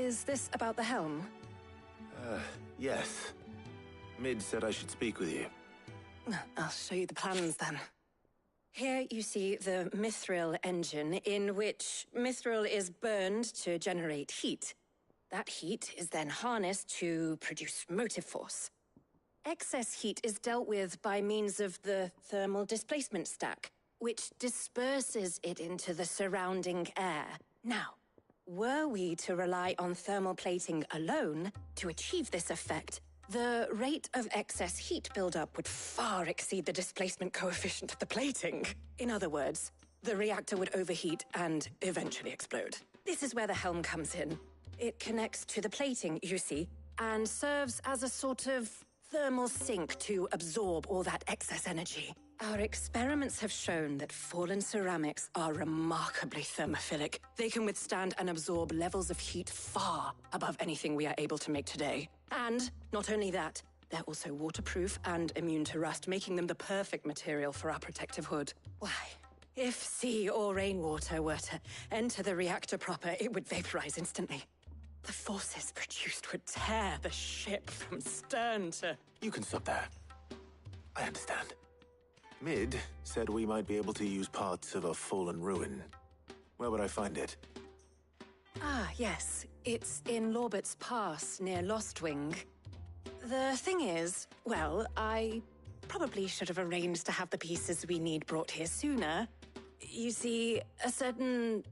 Is this about the helm? Yes. Mid said I should speak with you. I'll show you the plans then. Here you see the mithril engine, in which mithril is burned to generate heat. That heat is then harnessed to produce motive force. Excess heat is dealt with by means of the thermal displacement stack, which disperses it into the surrounding air. Now, were we to rely on thermal plating alone to achieve this effect, the rate of excess heat buildup would far exceed the displacement coefficient of the plating. In other words, the reactor would overheat and eventually explode. This is where the helm comes in. It connects to the plating, you see, and serves as a sort of thermal sink to absorb all that excess energy. Our experiments have shown that fallen ceramics are remarkably thermophilic. They can withstand and absorb levels of heat far above anything we are able to make today. And not only that, they're also waterproof and immune to rust, making them the perfect material for our protective hood. Why, if sea or rainwater were to enter the reactor proper, it would vaporize instantly. The forces produced would tear the ship from stern to... You can stop there. I understand. Mid said we might be able to use parts of a fallen ruin. Where would I find it? Ah, yes. It's in Lorbert's Pass, near Lostwing. The thing is, well, I probably should have arranged to have the pieces we need brought here sooner. You see, a certain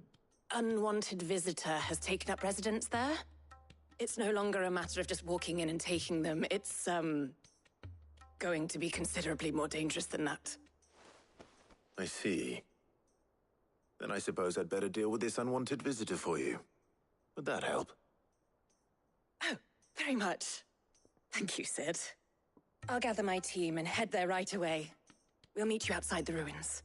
unwanted visitor has taken up residence there. It's no longer a matter of just walking in and taking them. It's, going to be considerably more dangerous than that. I see. Then I suppose I'd better deal with this unwanted visitor for you. Would that help? Oh, very much. Thank you, Sid. I'll gather my team and head there right away. We'll meet you outside the ruins.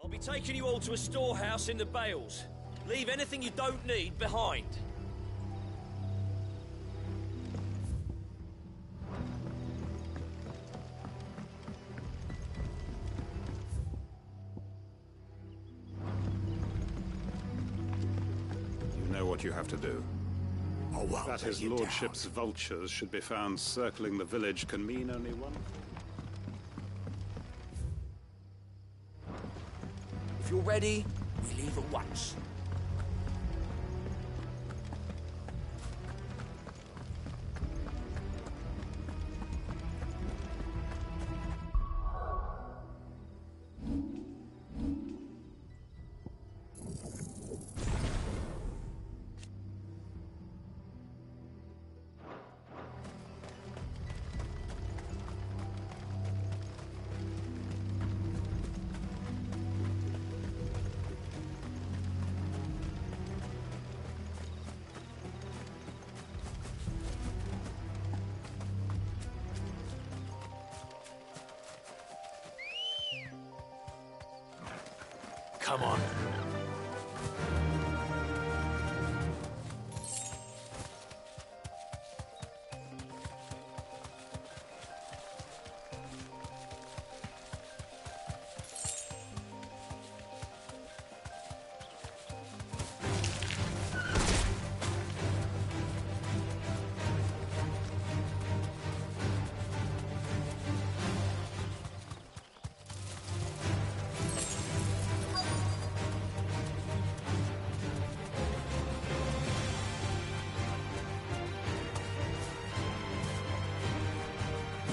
I'll be taking you all to a storehouse in the Bales. Leave anything you don't need behind. You know what you have to do. Oh, well, That his lordship's vultures should be found circling the village can mean only one thing. If you're ready, we leave at once. Come on.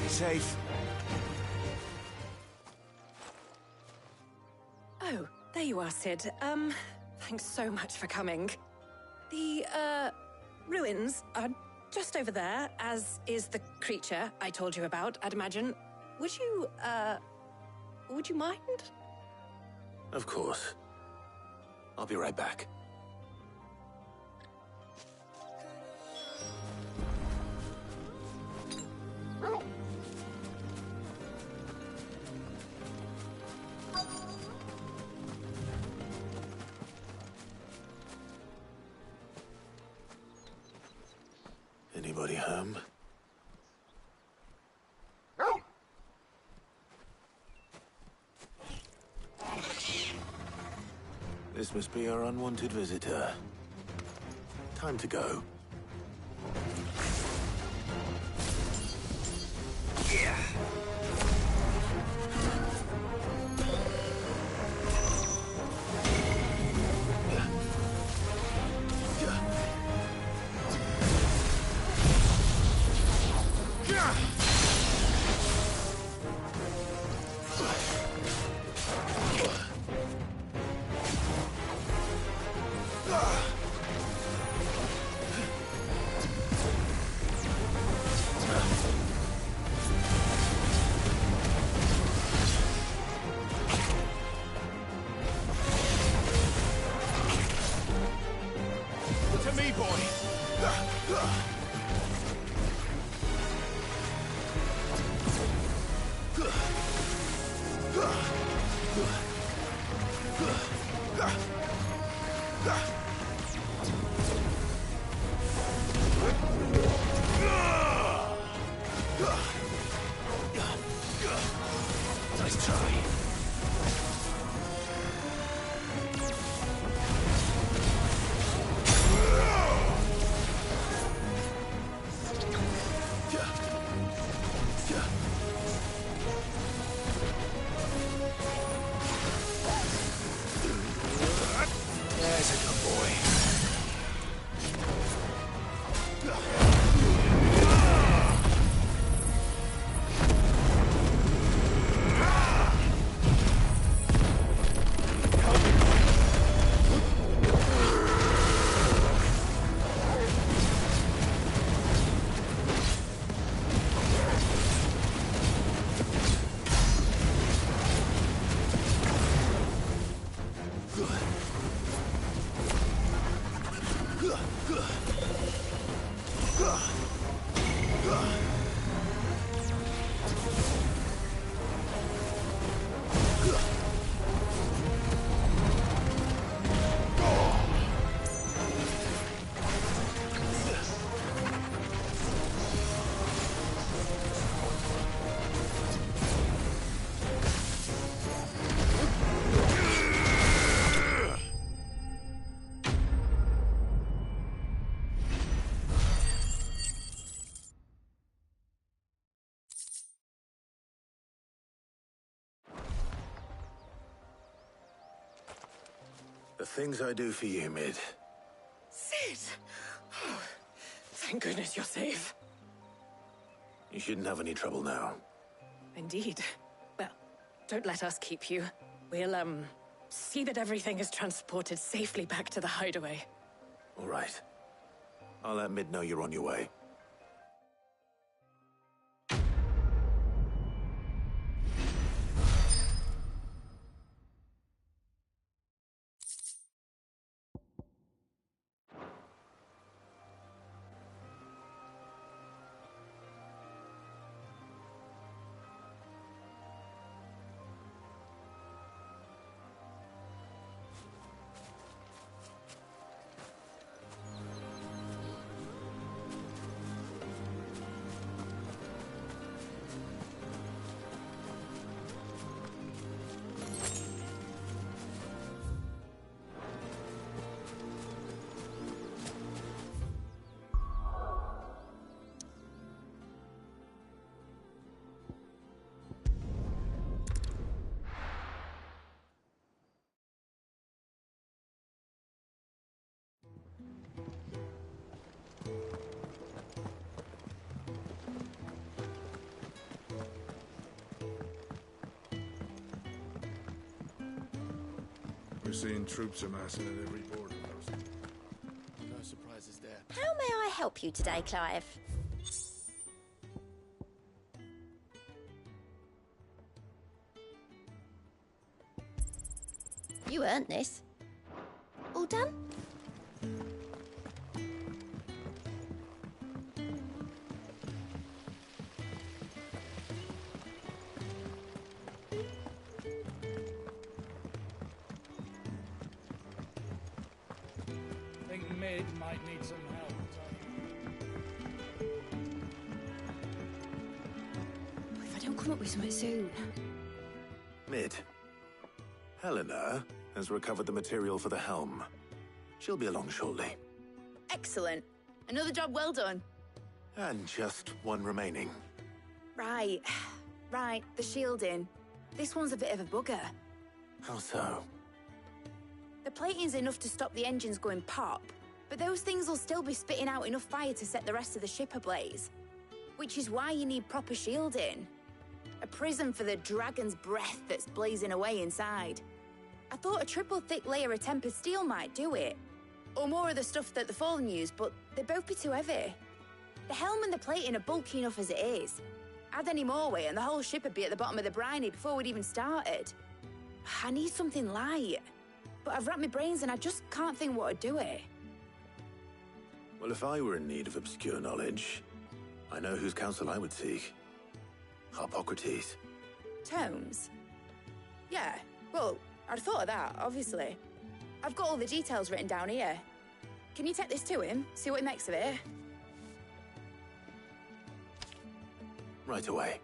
Safe. Oh, there you are, Sid. Thanks so much for coming. The, ruins are just over there, as is the creature I told you about, I'd imagine. Would you mind? Of course. I'll be right back. Anybody home? This must be our unwanted visitor. Time to go. Yeah. Nice try. There's a good boy. The things I do for you, Mid. Sid! Oh, thank goodness you're safe. You shouldn't have any trouble now. Indeed. Well, don't let us keep you. We'll, see that everything is transported safely back to the hideaway. All right. I'll let Mid know you're on your way. We're seeing troops amassing at every border post. No surprises there. How may I help you today, Clive? You earned this. All done? I think Mid might need some help. If I don't come up with something soon. Mid. Helena has recovered the material for the helm. She'll be along shortly. Excellent. Another job well done. And just one remaining. Right. Right, the shielding. This one's a bit of a bugger. How so? The plating's enough to stop the engines going pop, but those things will still be spitting out enough fire to set the rest of the ship ablaze. Which is why you need proper shielding. A prism for the dragon's breath that's blazing away inside. I thought a triple thick layer of tempered steel might do it. Or more of the stuff that the Fallen use, but they'd both be too heavy. The helm and the plating are bulky enough as it is. Add any more weight and the whole ship would be at the bottom of the briny before we'd even started. I need something light. But I've racked my brains and I just can't think what would do it. Well, if I were in need of obscure knowledge, I know whose counsel I would seek. Harpocrates. Tomes? Yeah, well, I'd thought of that, obviously. I've got all the details written down here. Can you take this to him, see what he makes of it? Right away.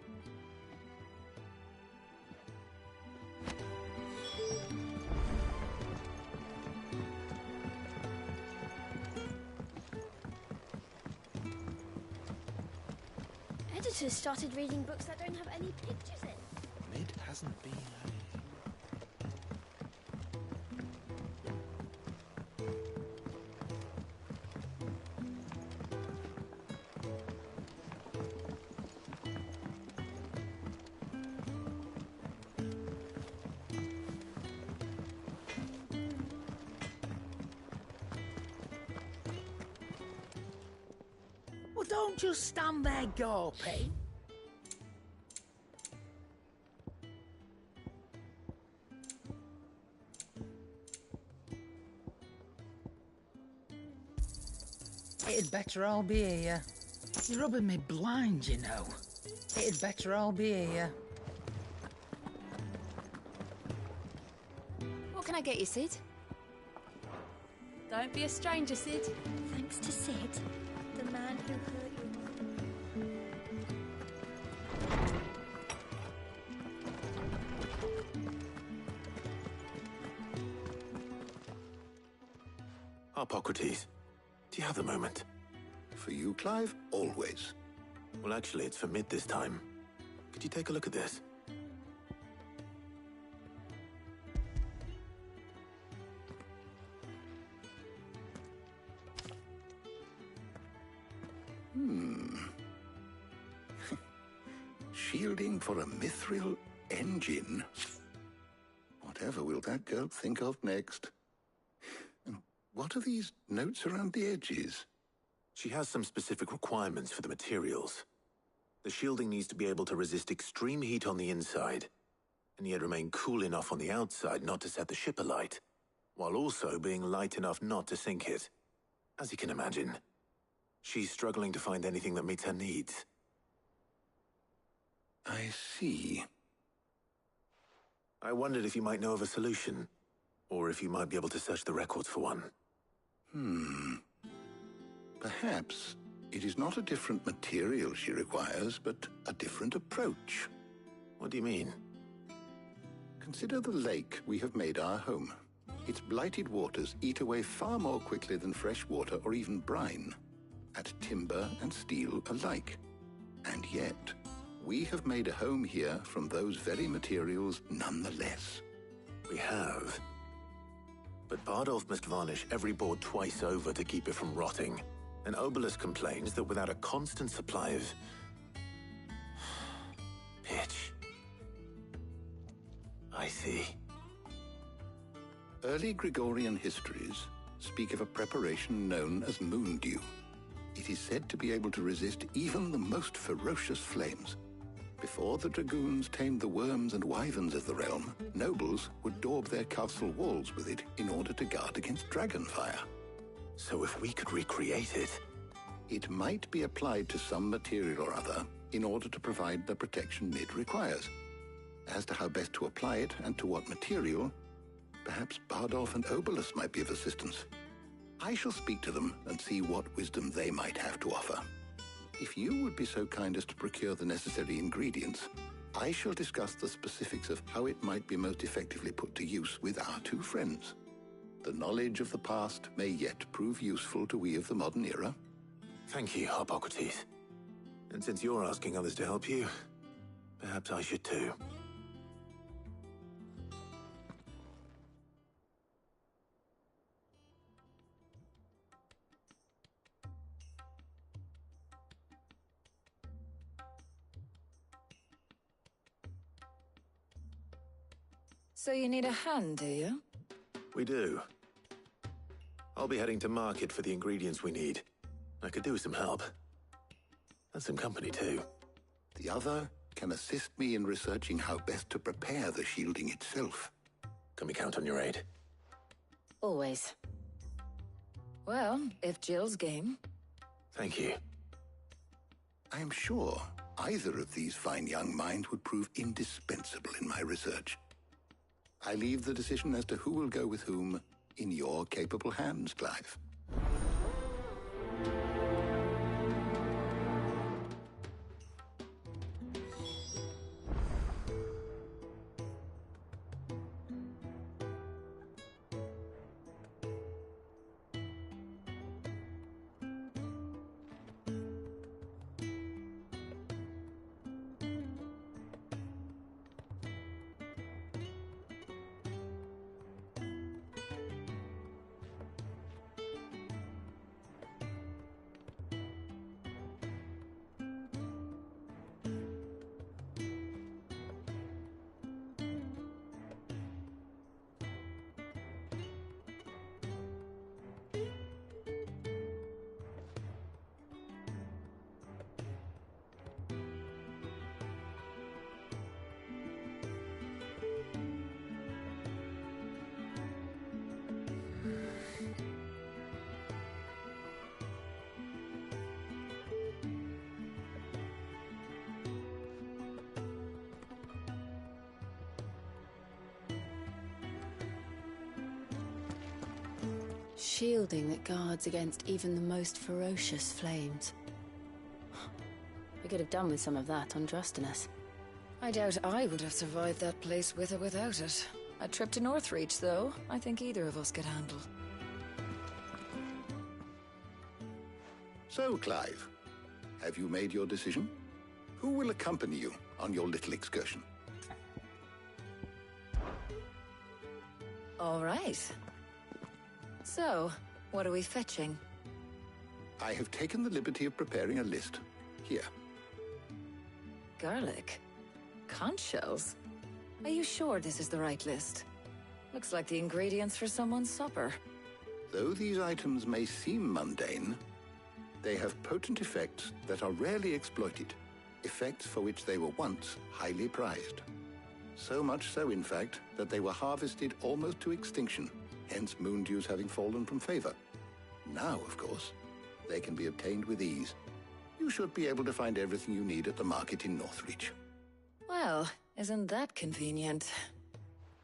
Editors started reading books that don't have any pictures in. Mid hasn't been. Well, don't just stand there gawping. It'd better all be here. You're rubbing me blind, you know. It'd better all be here. What can I get you, Sid? Don't be a stranger, Sid. Thanks to Sid, the man who hurt you. Harpocrates, do you have the moment? For you, Clive, always. Well, actually, it's for Mid this time. Could you take a look at this? Shielding for a mithril engine. Whatever will that girl think of next? And what are these notes around the edges? She has some specific requirements for the materials. The shielding needs to be able to resist extreme heat on the inside, and yet remain cool enough on the outside not to set the ship alight, while also being light enough not to sink it. As you can imagine, she's struggling to find anything that meets her needs. I see. I wondered if you might know of a solution, or if you might be able to search the records for one. Perhaps it is not a different material she requires, but a different approach. What do you mean? Consider the lake we have made our home. Its blighted waters eat away far more quickly than fresh water or even brine, at timber and steel alike. And yet, we have made a home here from those very materials nonetheless. We have. But Bardolph must varnish every board twice over to keep it from rotting. And Obelus complains that without a constant supply of pitch. I see. Early Gregorian histories speak of a preparation known as moondew. It is said to be able to resist even the most ferocious flames. Before the dragoons tamed the worms and wyverns of the realm, nobles would daub their castle walls with it in order to guard against dragon fire. So if we could recreate it... It might be applied to some material or other in order to provide the protection Mid requires. As to how best to apply it and to what material, perhaps Bardolph and Obolus might be of assistance. I shall speak to them and see what wisdom they might have to offer. If you would be so kind as to procure the necessary ingredients, I shall discuss the specifics of how it might be most effectively put to use with our two friends. The knowledge of the past may yet prove useful to we of the modern era. Thank you, Hippocrates. And since you're asking others to help you, perhaps I should too. So you need a hand, do you? We do. I'll be heading to market for the ingredients we need. I could do with some help. And some company, too. The other can assist me in researching how best to prepare the shielding itself. Can we count on your aid? Always. Well, if Jill's game. Thank you. I am sure either of these fine young minds would prove indispensable in my research. I leave the decision as to who will go with whom in your capable hands, Clive. Shielding that guards against even the most ferocious flames. We could have done with some of that on Drustinus. I doubt I would have survived that place with or without it. A trip to Northreach, though, I think either of us could handle. So, Clive, have you made your decision? Who will accompany you on your little excursion? All right. So, what are we fetching? I have taken the liberty of preparing a list. Here. Garlic? Conch shells? Are you sure this is the right list? Looks like the ingredients for someone's supper. Though these items may seem mundane, they have potent effects that are rarely exploited, effects for which they were once highly prized. So much so, in fact, that they were harvested almost to extinction, hence moon dews having fallen from favor. Now, of course, they can be obtained with ease. You should be able to find everything you need at the market in Northreach. Well, isn't that convenient?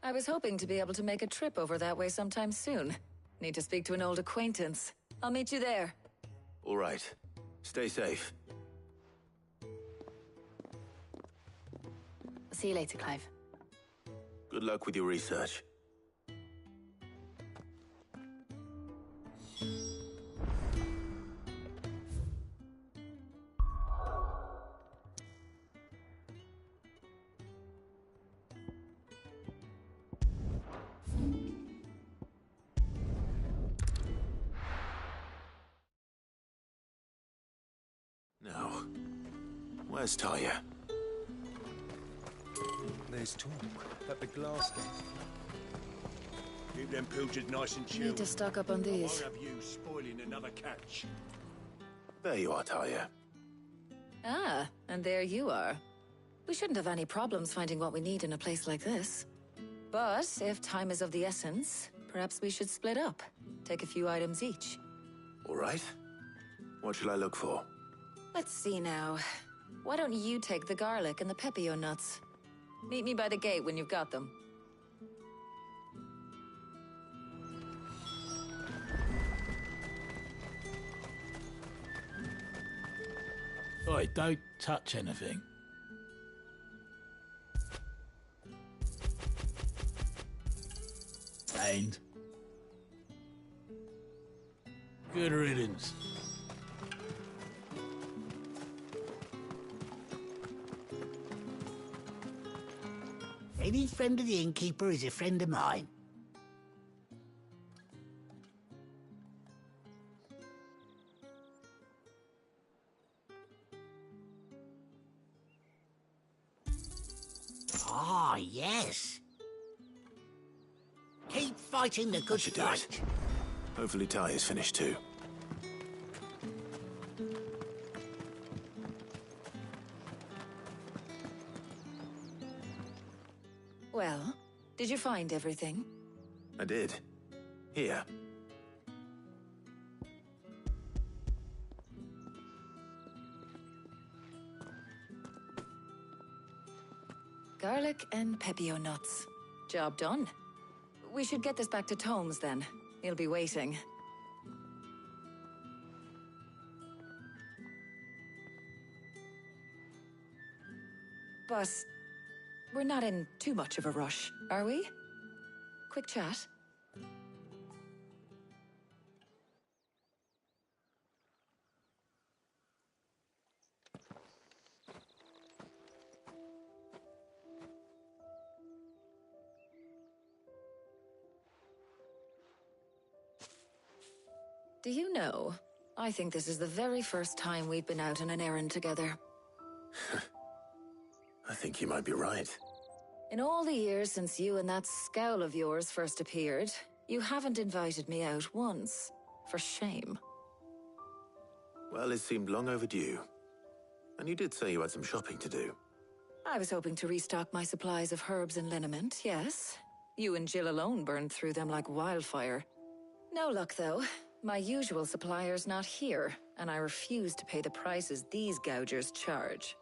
I was hoping to be able to make a trip over that way sometime soon. Need to speak to an old acquaintance. I'll meet you there. All right. Stay safe. See you later, Clive. Good luck with your research. Now, where's Talia? There's talk at the glass gate. Keep them pilchers nice and chilled. Need to stock up on I these. won't have you spoiling another catch. There you are, Talia. Ah, and there you are. We shouldn't have any problems finding what we need in a place like this. But if time is of the essence, perhaps we should split up. Take a few items each. All right. What shall I look for? Let's see now. Why don't you take the garlic and the pepio nuts? Meet me by the gate when you've got them. Oi, don't touch anything. And good riddance. Any friend of the innkeeper is a friend of mine. Ah, yes. Keep fighting the good fight. Hopefully Ty is finished too. Well, did you find everything? I did. Here. Garlic and pepio nuts. Job done. We should get this back to Tomes then. He'll be waiting. But we're not in too much of a rush, are we? Quick chat. Do you know, I think this is the very first time we've been out on an errand together. I think you might be right. In all the years since you and that scowl of yours first appeared, you haven't invited me out once. For shame. Well, it seemed long overdue. And you did say you had some shopping to do. I was hoping to restock my supplies of herbs and liniment, yes. You and Jill alone burned through them like wildfire. No luck, though. My usual supplier's not here, and I refuse to pay the prices these gougers charge.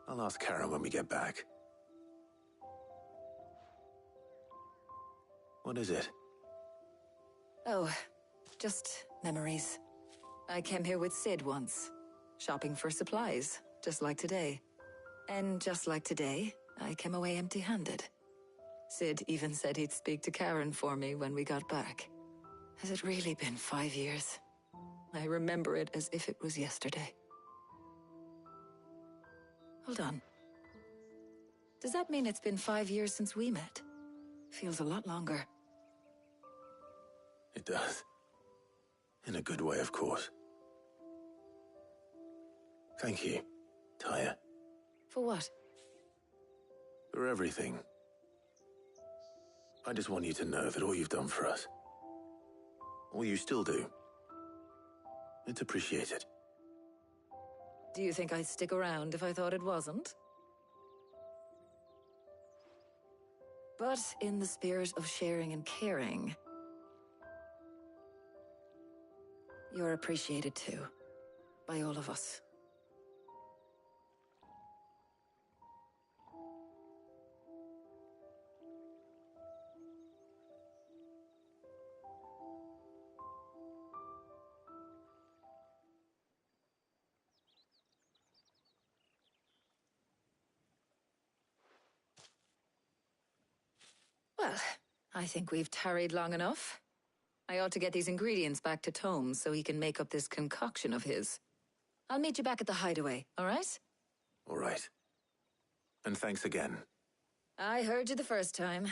I'll ask Karen when we get back. What is it? Oh, just memories. I came here with Sid once, shopping for supplies, just like today. And just like today, I came away empty-handed. Sid even said he'd speak to Karen for me when we got back. Has it really been 5 years? I remember it as if it was yesterday. Hold on. Does that mean it's been 5 years since we met? Feels a lot longer. It does. In a good way, of course. Thank you, Tyre. For what? For everything. I just want you to know that all you've done for us, all you still do, it's appreciated. Do you think I'd stick around if I thought it wasn't? But in the spirit of sharing and caring, you're appreciated too, by all of us. Well, I think we've tarried long enough. I ought to get these ingredients back to Tomes so he can make up this concoction of his. I'll meet you back at the hideaway, all right? All right. And thanks again. I heard you the first time.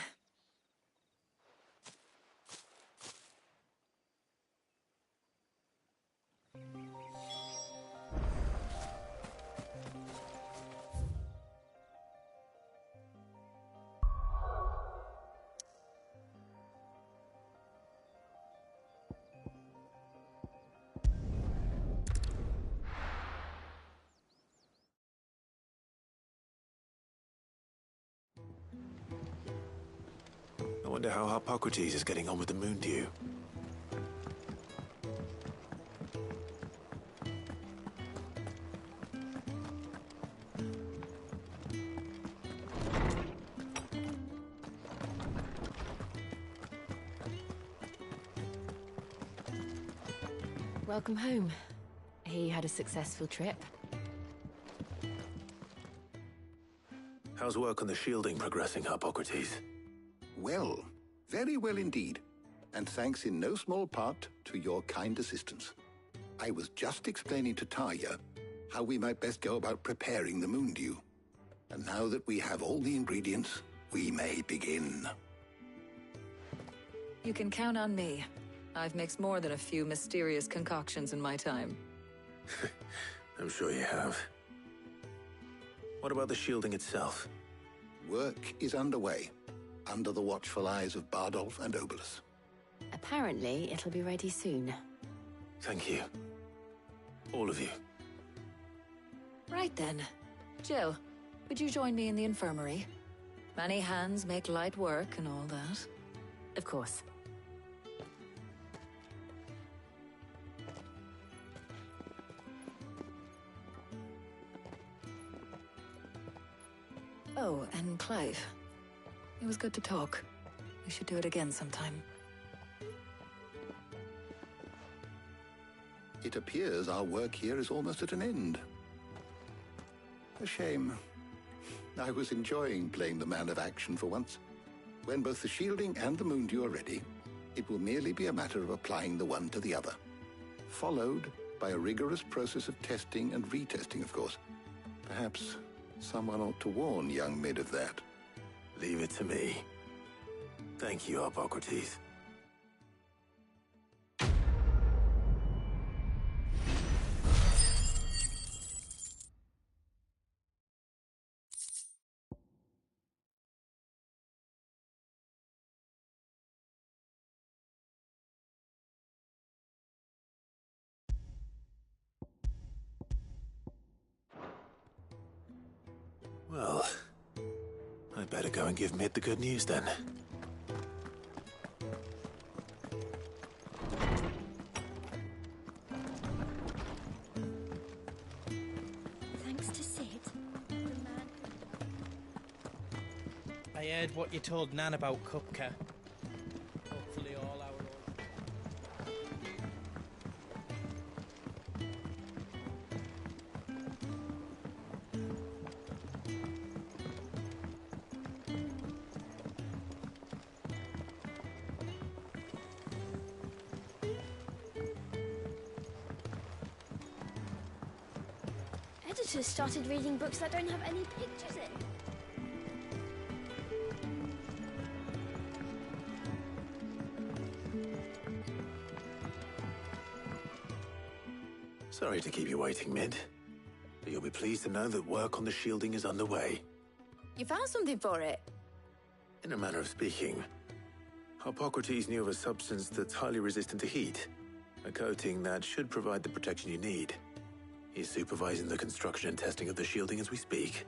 wonder how Hippocrates is getting on with the moon dew. Welcome home. I hear you had a successful trip. How's work on the shielding progressing, Hippocrates? Well, very well indeed. And thanks in no small part to your kind assistance. I was just explaining to Tarja how we might best go about preparing the moon dew. And now that we have all the ingredients, we may begin. You can count on me. I've mixed more than a few mysterious concoctions in my time. I'm sure you have. What about the shielding itself? Work is underway, under the watchful eyes of Bardolph and Obolus. Apparently, it'll be ready soon. Thank you. All of you. Right then. Jill, would you join me in the infirmary? Many hands make light work and all that. Of course. Oh, and Clive. It was good to talk. We should do it again sometime. It appears our work here is almost at an end. A shame. I was enjoying playing the man of action for once. When both the shielding and the moon dew are ready, it will merely be a matter of applying the one to the other. Followed by a rigorous process of testing and retesting, of course. Perhaps someone ought to warn young Mid of that. Leave it to me. Thank you, Hippocrates. Well, I'd better go and give Mid the good news then. Thanks to Sid, the man... I heard what you told Nan about Kupka. Hopefully all our... Editors started reading books that don't have any pictures in. Sorry to keep you waiting, Mid. But you'll be pleased to know that work on the shielding is underway. You found something for it? In a manner of speaking, Hippocrates knew of a substance that's highly resistant to heat. A coating that should provide the protection you need. He's supervising the construction and testing of the shielding as we speak.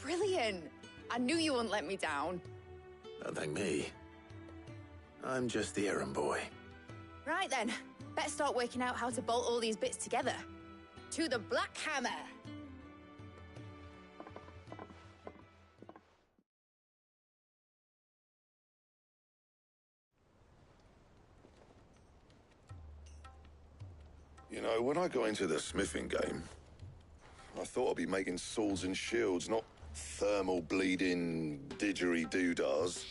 Brilliant! I knew you wouldn't let me down. Don't thank me. I'm just the errand boy. Right then, better start working out how to bolt all these bits together. To the Black Hammer! You know, when I got into the smithing game, I thought I'd be making swords and shields, not thermal bleeding didgeridoo-dahs.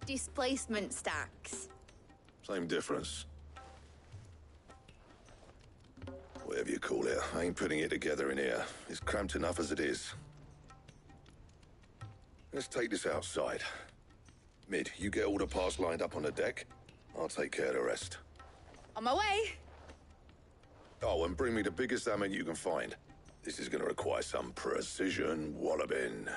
Displacement stacks. Same difference. Whatever you call it, I ain't putting it together in here. It's cramped enough as it is. Let's take this outside. Mid, you get all the parts lined up on the deck. I'll take care of the rest. On my way! Oh, and bring me the biggest hammer you can find. This is gonna require some precision walloping.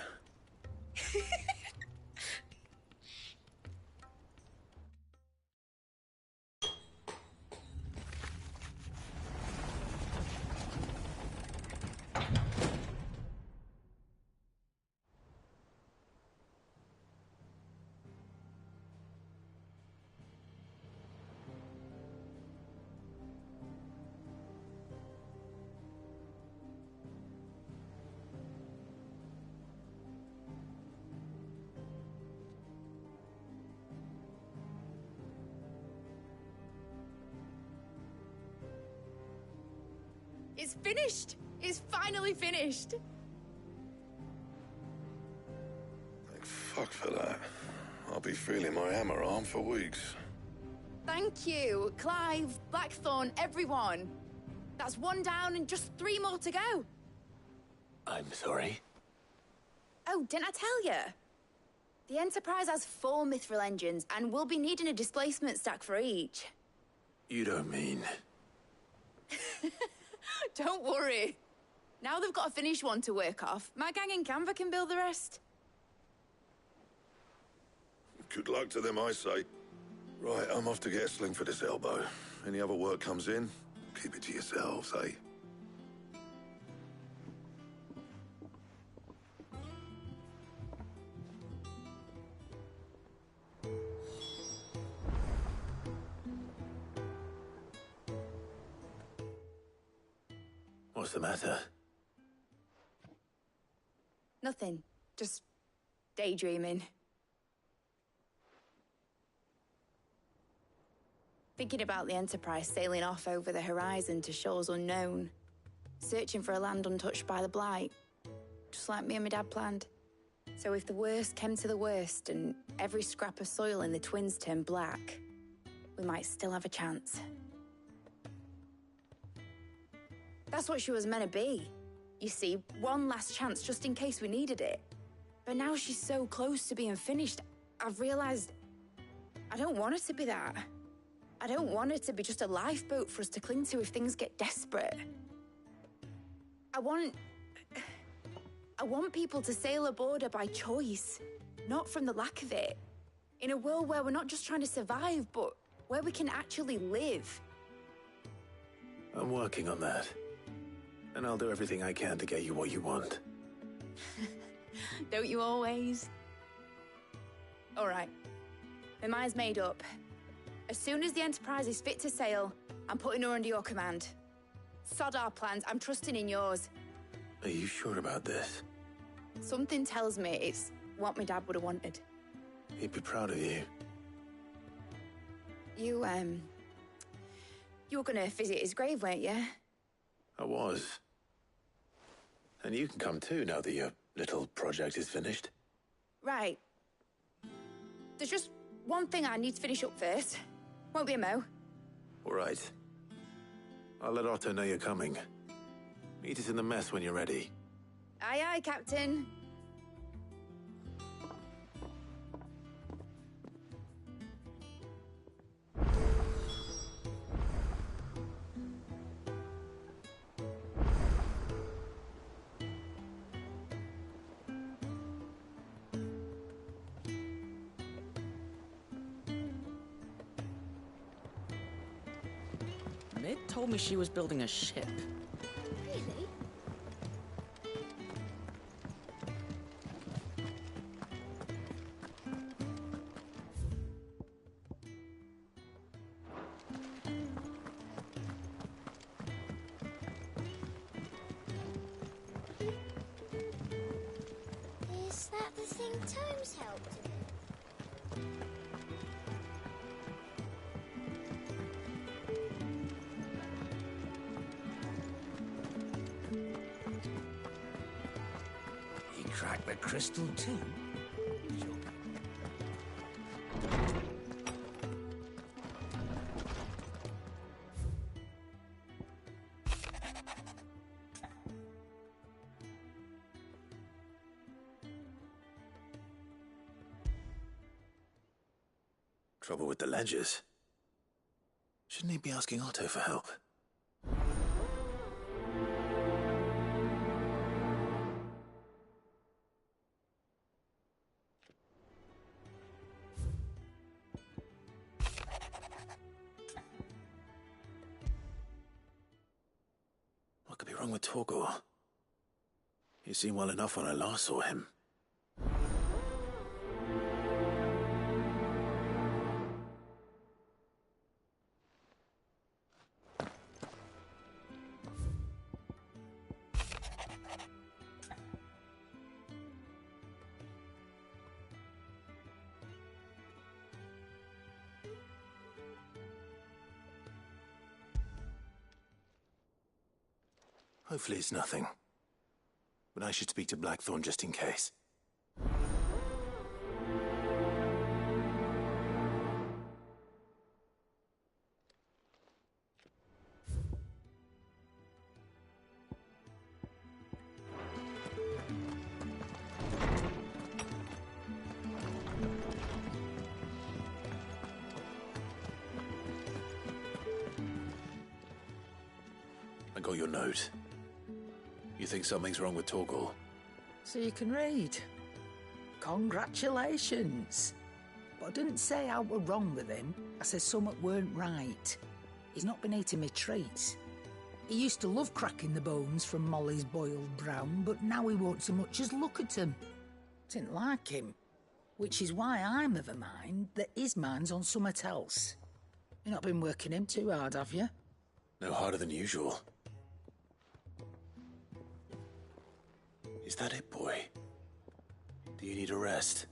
It's finished! It's finally finished! Thank fuck for that. I'll be feeling my hammer arm for weeks. Thank you, Clive, Blackthorn, everyone. That's 1 down and just 3 more to go. I'm sorry? Oh, didn't I tell you? The Enterprise has 4 mithril engines, and we'll be needing a displacement stack for each. You don't mean... Don't worry. Now they've got a finished one to work off, my gang in Canva can build the rest. Good luck to them, I say. Right, I'm off to get a sling for this elbow. Any other work comes in, keep it to yourselves, eh? What's the matter? Nothing. Just daydreaming. Thinking about the Enterprise sailing off over the horizon to shores unknown. Searching for a land untouched by the Blight. Just like me and my dad planned. So if the worst came to the worst and every scrap of soil in the Twins turned black, we might still have a chance. That's what she was meant to be. You see, one last chance just in case we needed it. But now she's so close to being finished, I've realized I don't want her to be that. I don't want her to be just a lifeboat for us to cling to if things get desperate. I want people to sail aboard her by choice, not from the lack of it. In a world where we're not just trying to survive, but where we can actually live. I'm working on that. And I'll do everything I can to get you what you want. Don't you always? All right. My mind's made up. As soon as the Enterprise is fit to sail, I'm putting her under your command. Sod our plans, I'm trusting in yours. Are you sure about this? Something tells me it's what my dad would have wanted. He'd be proud of you. You were gonna visit his grave, weren't you? I was. And you can come too now that your little project is finished. Right. There's just one thing I need to finish up first. Won't be a mo. All right. I'll let Otto know you're coming. Meet us in the mess when you're ready. Aye, aye, Captain. Mid told me she was building a ship. Really? Is that the thing Tomes helped with? He cracked the crystal too. Trouble with the ledgers. Shouldn't he be asking Otto for help? What could be wrong with Torgor? He seemed well enough when I last saw him. Hopefully it's nothing. But I should speak to Blackthorn just in case. I got your note. You think something's wrong with Torgal? So you can read. Congratulations. But I didn't say I were wrong with him. I said something weren't right. He's not been eating me treats. He used to love cracking the bones from Molly's boiled brown, but now he won't so much as look at them. Didn't like him. Which is why I'm of a mind that his mind's on something else. You've not been working him too hard, have you? No harder than usual. Is that it, boy? Do you need a rest?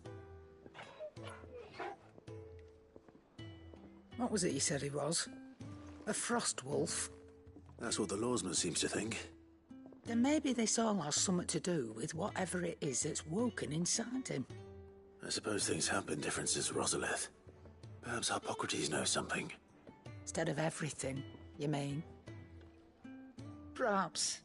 What was it you said he was? A frost wolf? That's what the lawsman seems to think. Then maybe this all has something to do with whatever it is that's woken inside him. I suppose things have been different since Rosalith. Perhaps Hippocrates knows something. Instead of everything, you mean? Perhaps.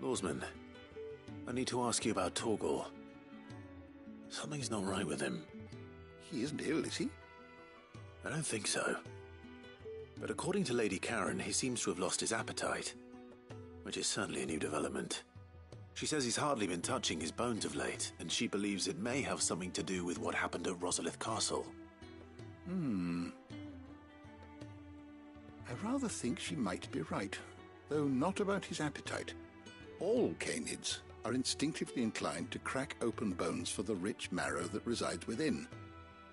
Lawsman, I need to ask you about Torgal. Something's not right with him. He isn't ill, is he? I don't think so. But according to Lady Karen, he seems to have lost his appetite, which is certainly a new development. She says he's hardly been touching his bones of late, and she believes it may have something to do with what happened at Rosalith Castle. I rather think she might be right, though not about his appetite. All canids are instinctively inclined to crack open bones for the rich marrow that resides within,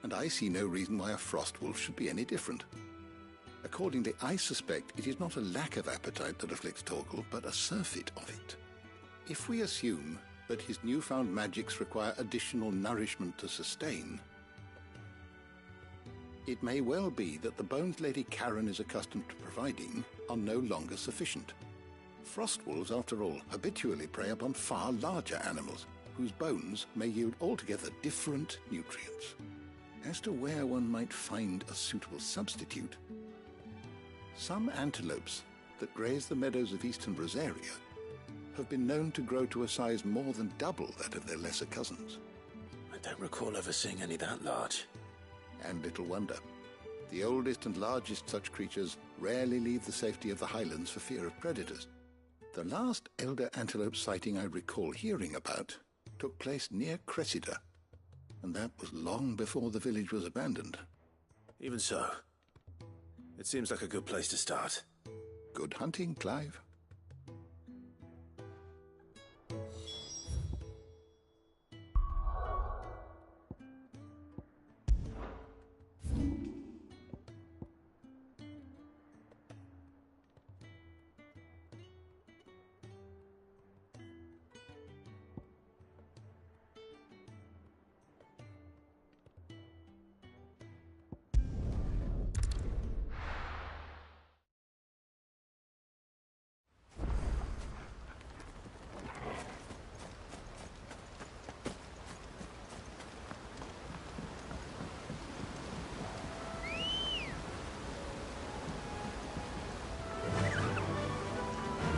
and I see no reason why a frost wolf should be any different. Accordingly, I suspect it is not a lack of appetite that afflicts Torgal, but a surfeit of it. If we assume that his newfound magics require additional nourishment to sustain, it may well be that the bones Lady Karen is accustomed to providing are no longer sufficient. Frost wolves, after all, habitually prey upon far larger animals, whose bones may yield altogether different nutrients. As to where one might find a suitable substitute, some antelopes that graze the meadows of eastern Rosaria have been known to grow to a size more than double that of their lesser cousins. I don't recall ever seeing any that large. And little wonder. The oldest and largest such creatures rarely leave the safety of the highlands for fear of predators. The last elder antelope sighting I recall hearing about took place near Cressida, and that was long before the village was abandoned. Even so, it seems like a good place to start. Good hunting, Clive.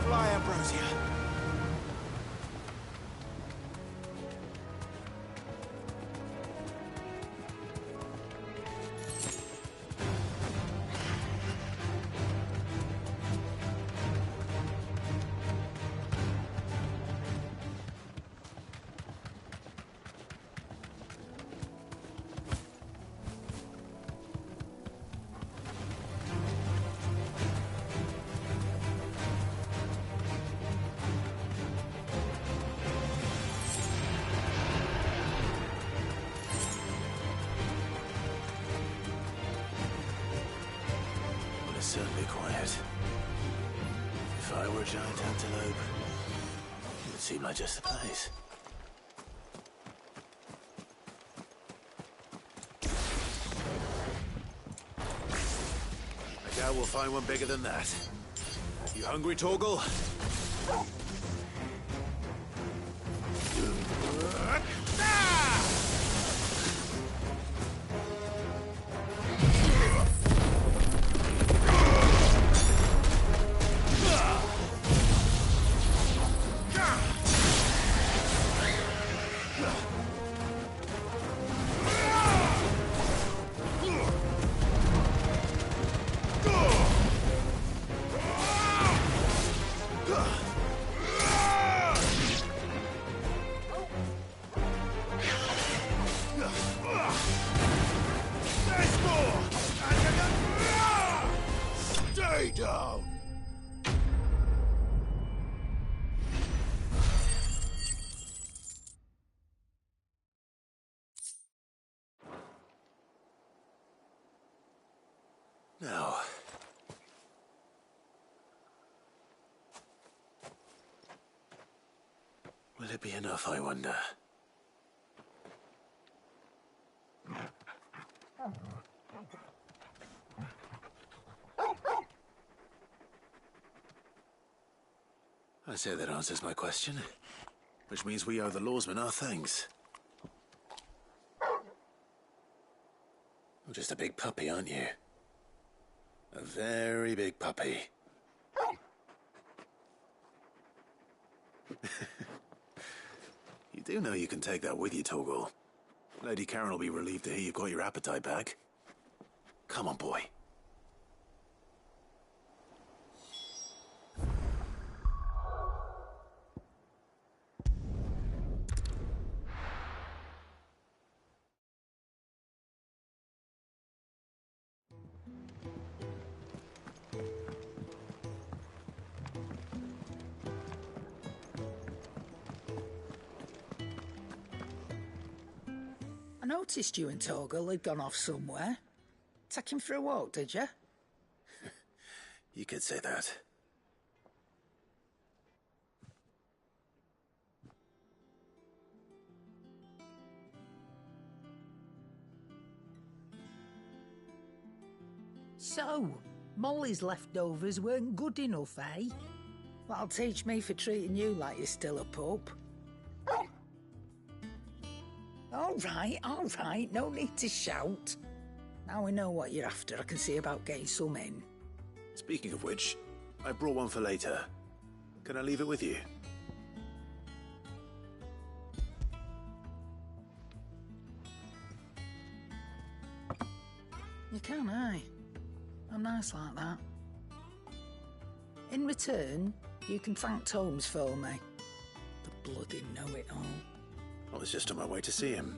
Fly, Ambrosia. Certainly quiet. If I were a giant antelope, it would seem like just the place. I doubt we'll find one bigger than that. You hungry, Torgal? Stay down! Now, will it be enough, I wonder? I say that answers my question, which means we owe the lawsmen our thanks. You're just a big puppy, aren't you? A very big puppy. You do know you can take that with you, Torgal. Lady Karen will be relieved to hear you've got your appetite back. Come on, boy. I noticed you and Torgal had gone off somewhere. Take him for a walk, did you? You could say that. So, Molly's leftovers weren't good enough, eh? That'll teach me for treating you like you're still a pup. All right, no need to shout. Now we know what you're after, I can see about getting some in. Speaking of which, I brought one for later. Can I leave it with you? You can, eh? I'm nice like that. In return, you can thank Tomes for me. The bloody know-it-all. I was just on my way to see him.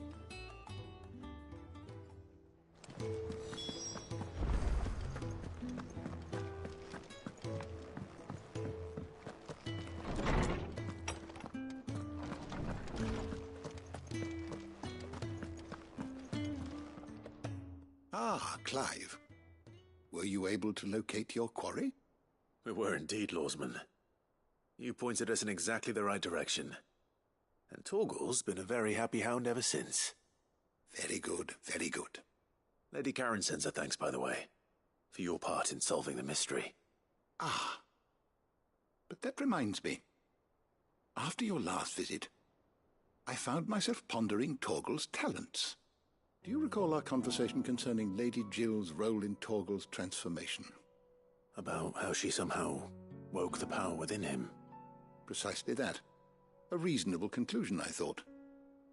Ah, Clive. Were you able to locate your quarry? We were indeed, lawsman. You pointed us in exactly the right direction. And Torgal's been a very happy hound ever since. Very good, very good. Lady Karen sends her thanks, by the way, for your part in solving the mystery. Ah. But that reminds me. After your last visit, I found myself pondering Torgal's talents. Do you recall our conversation concerning Lady Jill's role in Torgal's transformation? About how she somehow woke the power within him. Precisely that. A reasonable conclusion, I thought,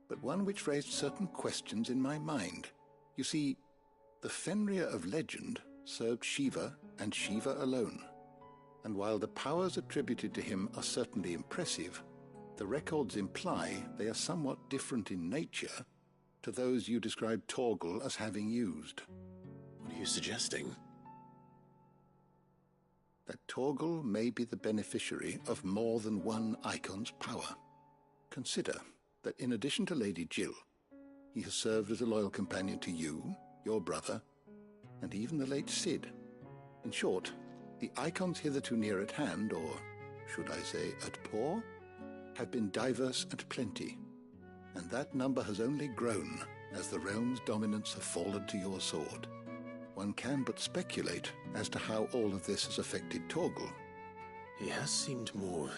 but one which raised certain questions in my mind. You see, the Fenrir of legend served Shiva and Shiva alone, and while the powers attributed to him are certainly impressive, the records imply they are somewhat different in nature to those you described Torgal as having used. What are you suggesting? That Torgal may be the beneficiary of more than one icon's power. Consider that in addition to Lady Jill, he has served as a loyal companion to you, your brother, and even the late Cid. In short, the icons hitherto near at hand, or should I say at poor, have been diverse and plenty, and that number has only grown as the realm's dominance have fallen to your sword. One can but speculate as to how all of this has affected Torgal. He has seemed more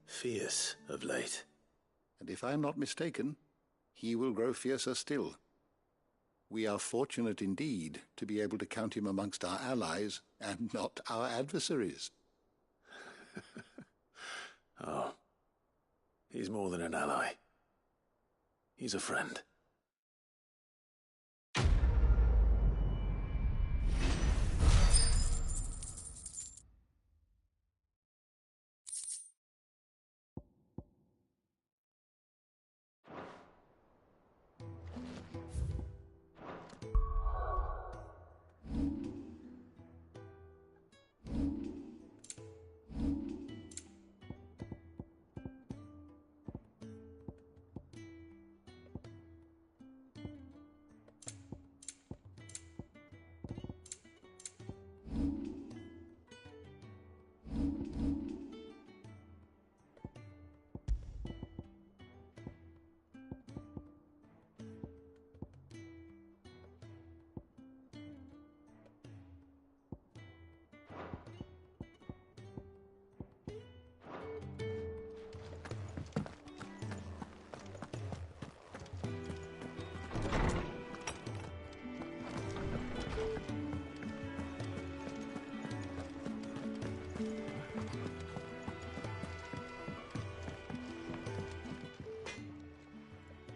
fierce of late. And if I am not mistaken, he will grow fiercer still. We are fortunate indeed to be able to count him amongst our allies and not our adversaries. Oh, he's more than an ally. He's a friend.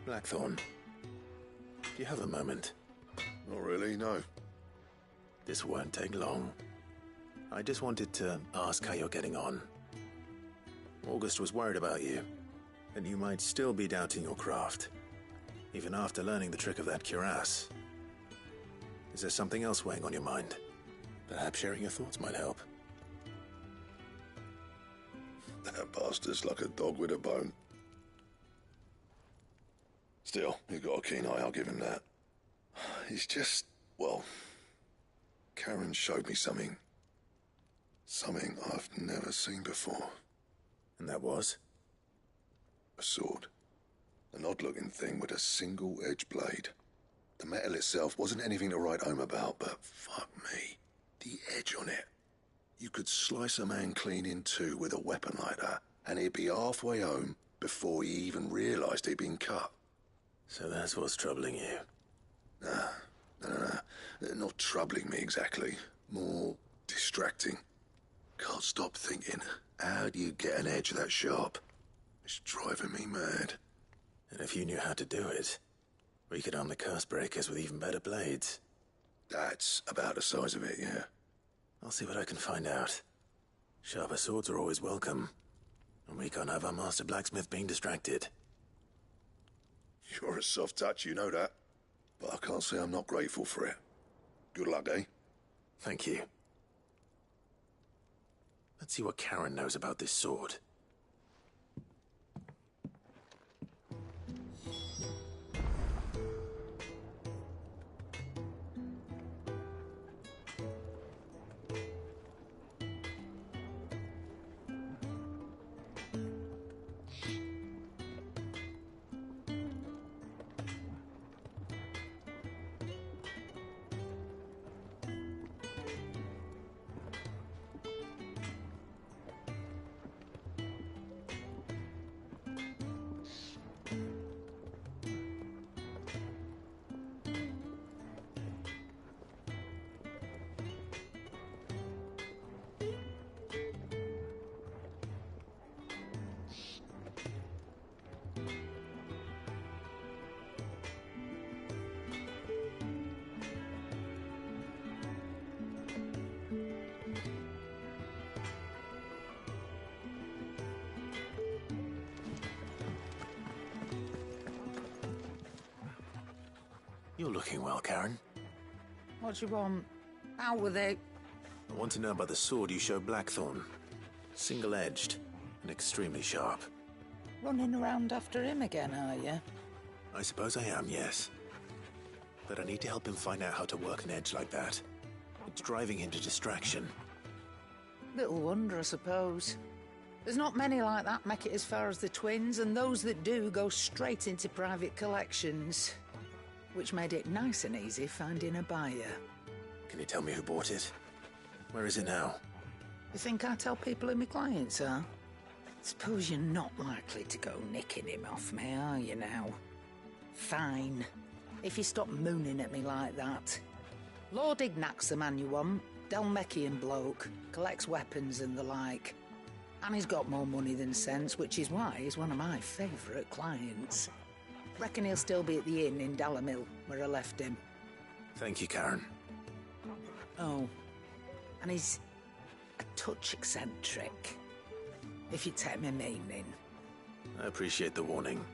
Blackthorn, do you have a moment? Not really, no. This won't take long. I just wanted to ask how you're getting on. August was worried about you, and you might still be doubting your craft, even after learning the trick of that cuirass. Is there something else weighing on your mind? Perhaps sharing your thoughts might help. That bastard's like a dog with a bone. Still, you've got a keen eye, I'll give him that. He's just, well, Karen showed me something. Something I've never seen before. And that was? A sword. An odd-looking thing with a single-edged blade. The metal itself wasn't anything to write home about, but fuck me, the edge on it. You could slice a man clean in two with a weapon like that, and he'd be halfway home before he even realised he'd been cut. So that's what's troubling you? No. Not troubling me exactly. More distracting. Can't stop thinking, how do you get an edge that sharp? It's driving me mad. And if you knew how to do it, we could arm the curse breakers with even better blades. That's about the size of it, yeah. I'll see what I can find out. Sharper swords are always welcome, and we can't have our master blacksmith being distracted. You're a soft touch, you know that. But I can't say I'm not grateful for it. Good luck, eh? Thank you. Let's see what Karen knows about this sword. You're looking well, Karen. What do you want? How were they? I want to know about the sword you showed Blackthorn. Single-edged and extremely sharp. Running around after him again, are you? I suppose I am, yes. But I need to help him find out how to work an edge like that. It's driving him to distraction. Little wonder, I suppose. There's not many like that make it as far as the twins, and those that do go straight into private collections, which made it nice and easy finding a buyer. Can you tell me who bought it? Where is it now? You think I tell people who my clients are? Suppose you're not likely to go nicking him off me, are you now? Fine. If you stop mooning at me like that. Lord Ignac's the man you want. Dalmekian bloke. Collects weapons and the like. And he's got more money than sense, which is why he's one of my favourite clients. Reckon he'll still be at the inn in Dalamil, where I left him. Thank you, Karen. Oh. And he's a touch eccentric. If you take my meaning. I appreciate the warning.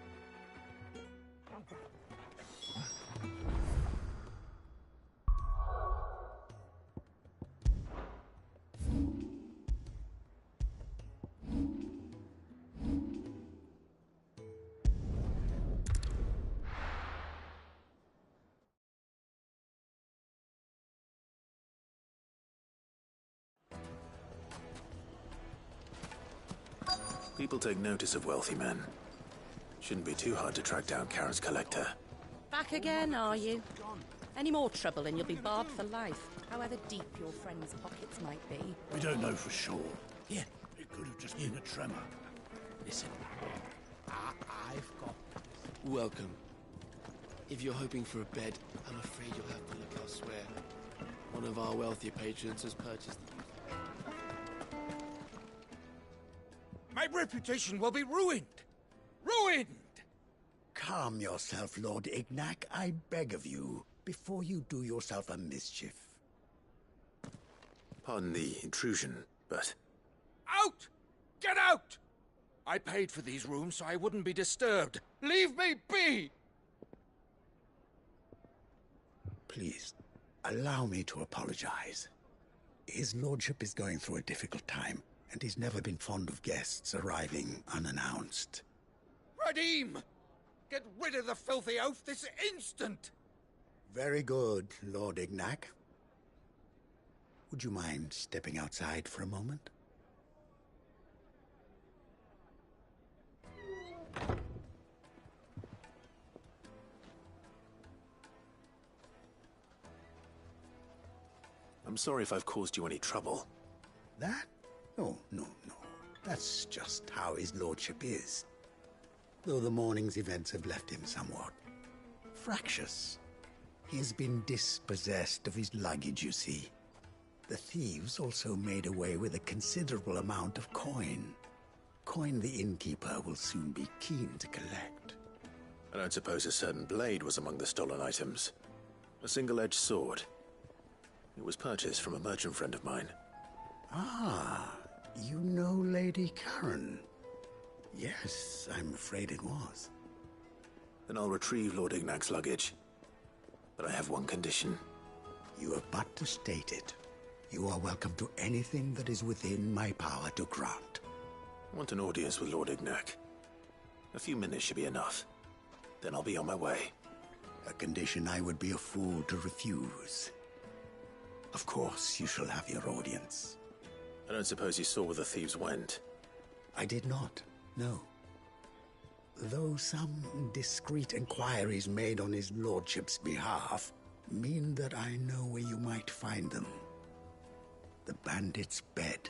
People take notice of wealthy men. Shouldn't be too hard to track down Karen's collector. Back again, are you? Any more trouble and you'll be barred for life, however deep your friend's pockets might be. We don't know for sure. Yeah, it could have just been a tremor. Listen, I've got... Welcome. If you're hoping for a bed, I'm afraid you'll have to look elsewhere. One of our wealthier patrons has purchased the... My reputation will be ruined! Ruined! Calm yourself, Lord Ignac, I beg of you, before you do yourself a mischief. Pardon the intrusion, but... Out! Get out! I paid for these rooms so I wouldn't be disturbed. Leave me be! Please, allow me to apologize. His lordship is going through a difficult time, and he's never been fond of guests arriving unannounced. Radim! Get rid of the filthy oaf this instant! Very good, Lord Ignac. Would you mind stepping outside for a moment? I'm sorry if I've caused you any trouble. That? Oh, no. That's just how his lordship is. Though the morning's events have left him somewhat fractious. He has been dispossessed of his luggage, you see. The thieves also made away with a considerable amount of coin. Coin the innkeeper will soon be keen to collect. I don't suppose a certain blade was among the stolen items. A single-edged sword. It was purchased from a merchant friend of mine. Ah, you know Lady Karen. Yes, I'm afraid it was. Then I'll retrieve Lord Ignac's luggage. But I have one condition. You have but to state it. You are welcome to anything that is within my power to grant. I want an audience with Lord Ignac. A few minutes should be enough. Then I'll be on my way. A condition I would be a fool to refuse. Of course, you shall have your audience. I don't suppose you saw where the thieves went? I did not, no. Though some discreet inquiries made on his lordship's behalf mean that I know where you might find them. The bandit's bed.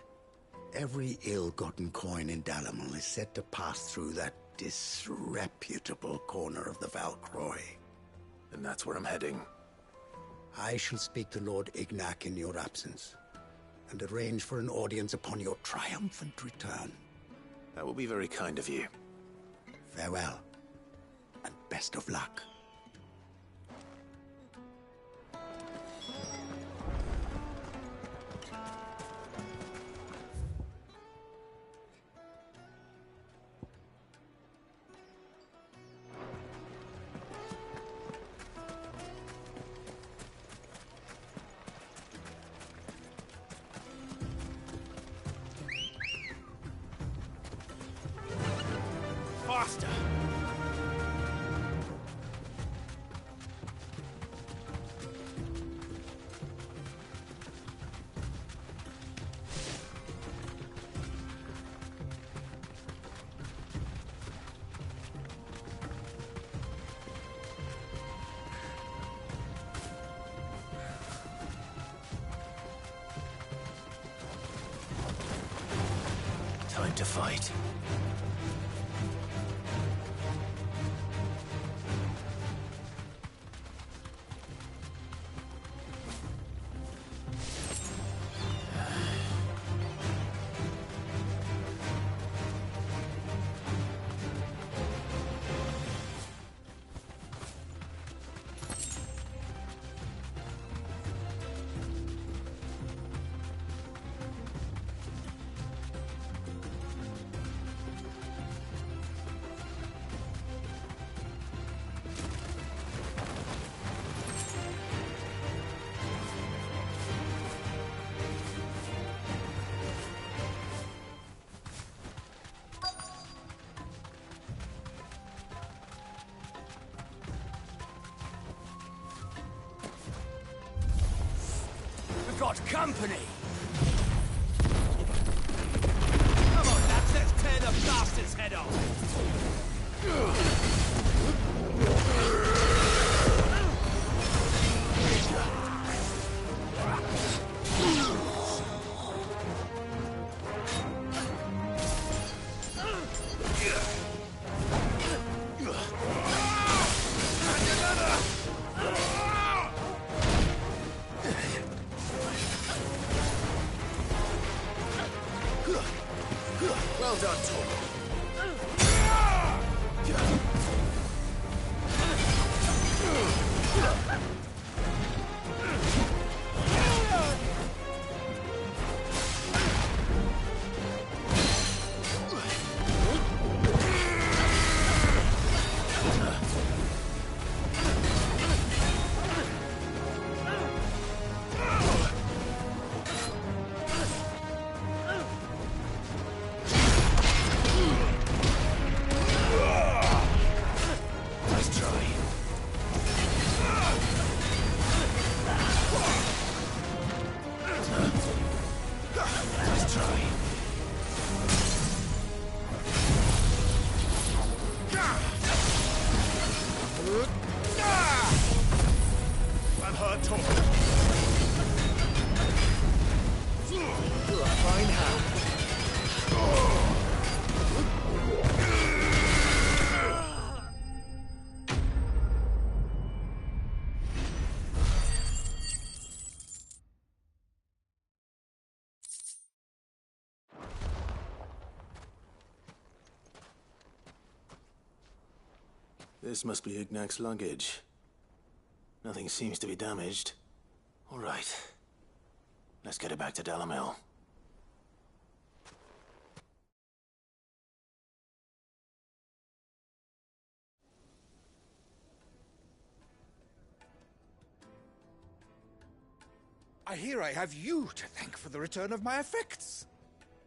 Every ill-gotten coin in Dalamil is said to pass through that disreputable corner of the Valcroy. And that's where I'm heading. I shall speak to Lord Ignac in your absence, and arrange for an audience upon your triumphant return. That will be very kind of you. Farewell, and best of luck. Faster! mood to fight. We've got company! Come on, lads, let's tear the bastard's head off! Well done, Tom. I'm hurt, Tom. Fine hand. This must be Ignac's luggage. Nothing seems to be damaged. All right. Let's get it back to Dalamel. I hear I have you to thank for the return of my effects.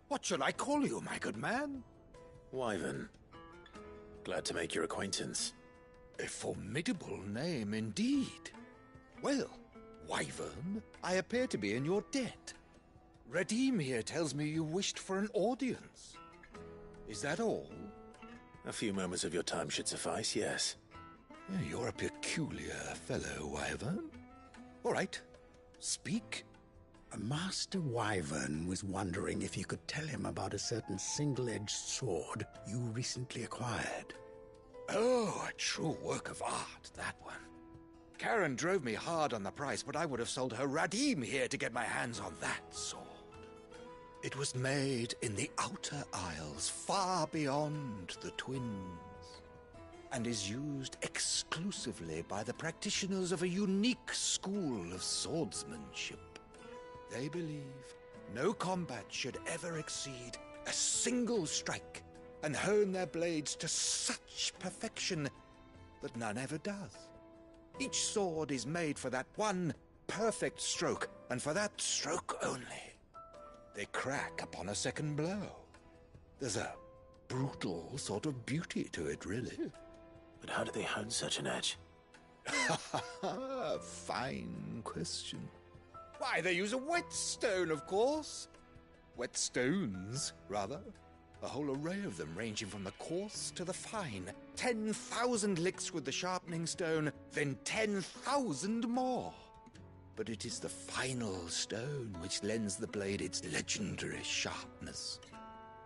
What shall I call you, my good man? Wyvern. Glad to make your acquaintance. A formidable name indeed. Well, Wyvern, I appear to be in your debt. Redeem here tells me you wished for an audience. Is that all? A few moments of your time should suffice, yes. You're a peculiar fellow, Wyvern. All right, speak. Master Wyvern was wondering if you could tell him about a certain single-edged sword you recently acquired. Oh, a true work of art, that one. Karen drove me hard on the price, but I would have sold her Radim here to get my hands on that sword. It was made in the Outer Isles, far beyond the Twins, and is used exclusively by the practitioners of a unique school of swordsmanship. They believe no combat should ever exceed a single strike, and hone their blades to such perfection that none ever does. Each sword is made for that one perfect stroke, and for that stroke only. They crack upon a second blow. There's a brutal sort of beauty to it, really. But how do they hone such an edge? Fine question. Why, they use a whetstone, of course. Whetstones, rather. A whole array of them, ranging from the coarse to the fine. 10,000 licks with the sharpening stone, then 10,000 more. But it is the final stone which lends the blade its legendary sharpness.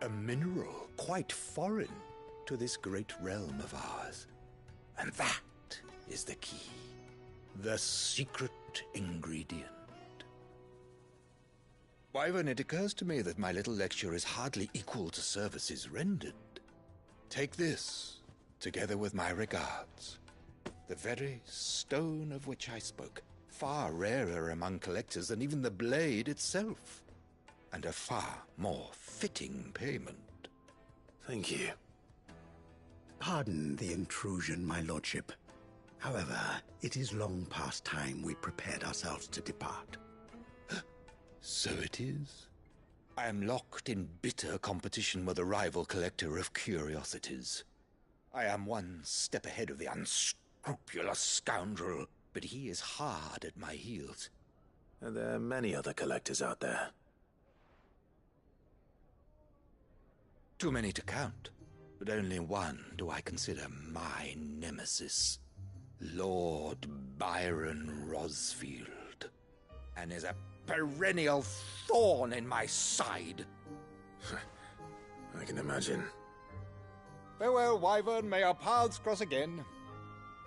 A mineral quite foreign to this great realm of ours. And that is the key. The secret ingredient. Wyvern, it occurs to me that my little lecture is hardly equal to services rendered. Take this, together with my regards. The very stone of which I spoke, far rarer among collectors than even the blade itself, and a far more fitting payment. Thank you. Pardon the intrusion, my lordship. However, it is long past time we prepared ourselves to depart. So it is. I am locked in bitter competition with a rival collector of curiosities. I am one step ahead of the unscrupulous scoundrel, but he is hard at my heels. Are there many other collectors out there? Too many to count, but only one do I consider my nemesis. Lord Byron Rosfield, and is a perennial thorn in my side. I can imagine. Farewell, Wyvern. May our paths cross again.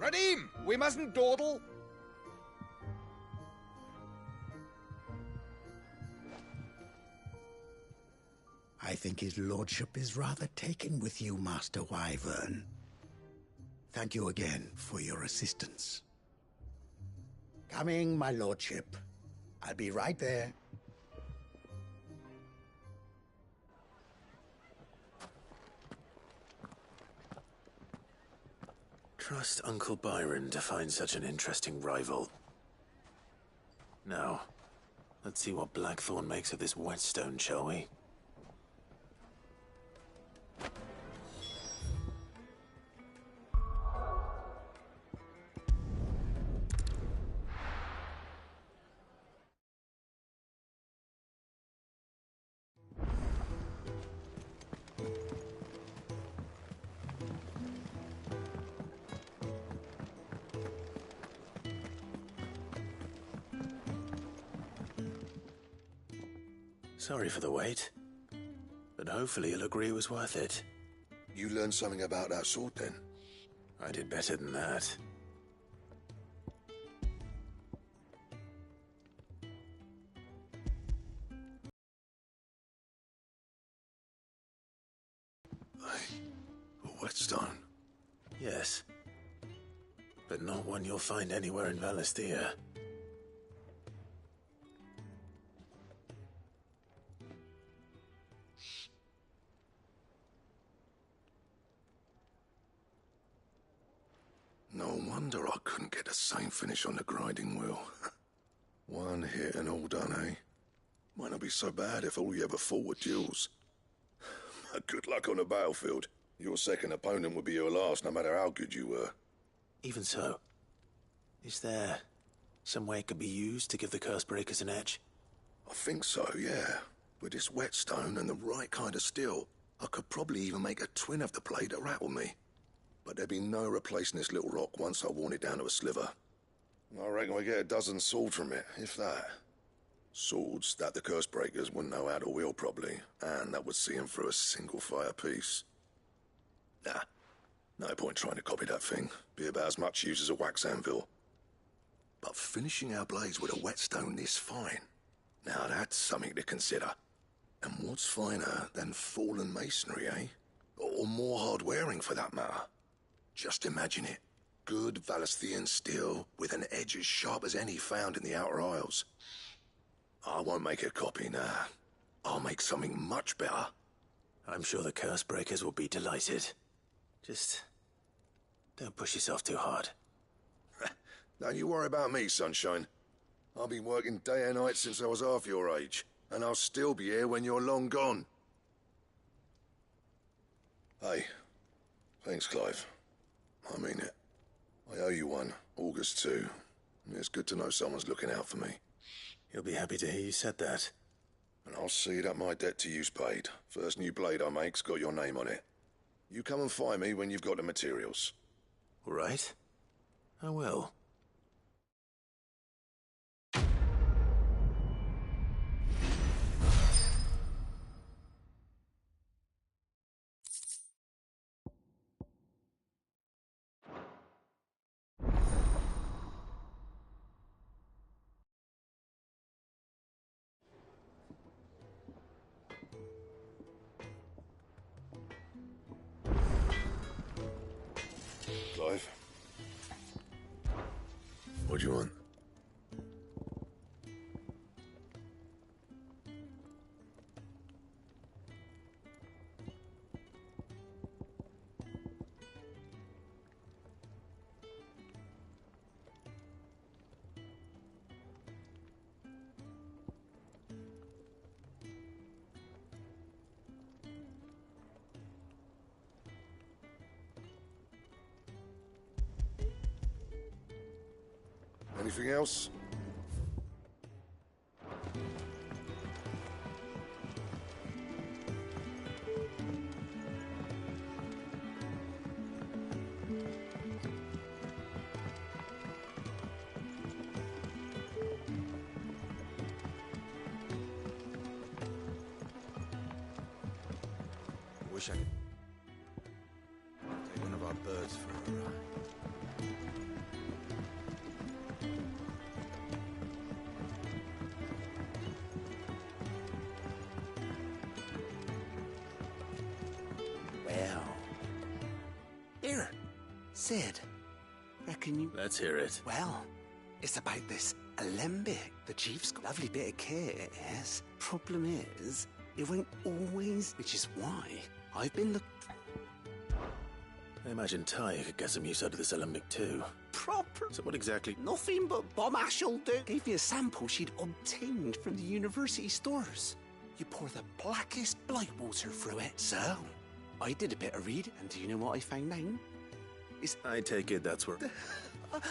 Radim, we mustn't dawdle. I think his lordship is rather taken with you, Master Wyvern. Thank you again for your assistance. Coming, my lordship. I'll be right there. Trust Uncle Byron to find such an interesting rival. Now, let's see what Blackthorn makes of this whetstone, shall we? Sorry for the wait, but hopefully you'll agree it was worth it. You learned something about that sword, then? I did better than that. A whetstone? Yes, but not one you'll find anywhere in Valisthea. No wonder I couldn't get the same finish on the grinding wheel. One hit and all done, eh? Might not be so bad if all you ever fought were duels. But good luck on the battlefield. Your second opponent would be your last, no matter how good you were. Even so, is there some way it could be used to give the Cursebreakers an edge? I think so, yeah. With this whetstone and the right kind of steel, I could probably even make a twin of the blade that rattled me. But there'd be no replacing this little rock once I worn it down to a sliver. I reckon we get a dozen swords from it, if that. Swords that the Cursebreakers wouldn't know how to wield properly, and that would see them through a single fire piece. Nah, no point trying to copy that thing. Be about as much use as a wax anvil. But finishing our blades with a whetstone this fine, now that's something to consider. And what's finer than fallen masonry, eh? Or more hard-wearing, for that matter. Just imagine it. Good Valisthean steel with an edge as sharp as any found in the Outer Isles. I won't make a copy, nah. I'll make something much better. I'm sure the Cursebreakers will be delighted. Just don't push yourself too hard. Don't you worry about me, sunshine. I've been working day and night since I was half your age, and I'll still be here when you're long gone. Hey, thanks, Clive. I mean it. I owe you one, August too. It's good to know someone's looking out for me. He'll be happy to hear you said that. And I'll see that my debt to you's paid. First new blade I make's got your name on it. You come and find me when you've got the materials. All right. I will. What do you want? Anything else? Wish I could take one of our birds for a ride. Well. Here, Sid. Reckon you... Let's hear it. Well, it's about this alembic. The chief's got a lovely bit of kit, yes. Problem is, it won't always, which is why I've been looking... I imagine Ty could get some use out of this alembic too. Proper. So what exactly? Nothing but bomb ash'll do. Gave me a sample she'd obtained from the university stores. You pour the blackest blight water through it. So, I did a bit of read, and do you know what I found out? I take it that's where...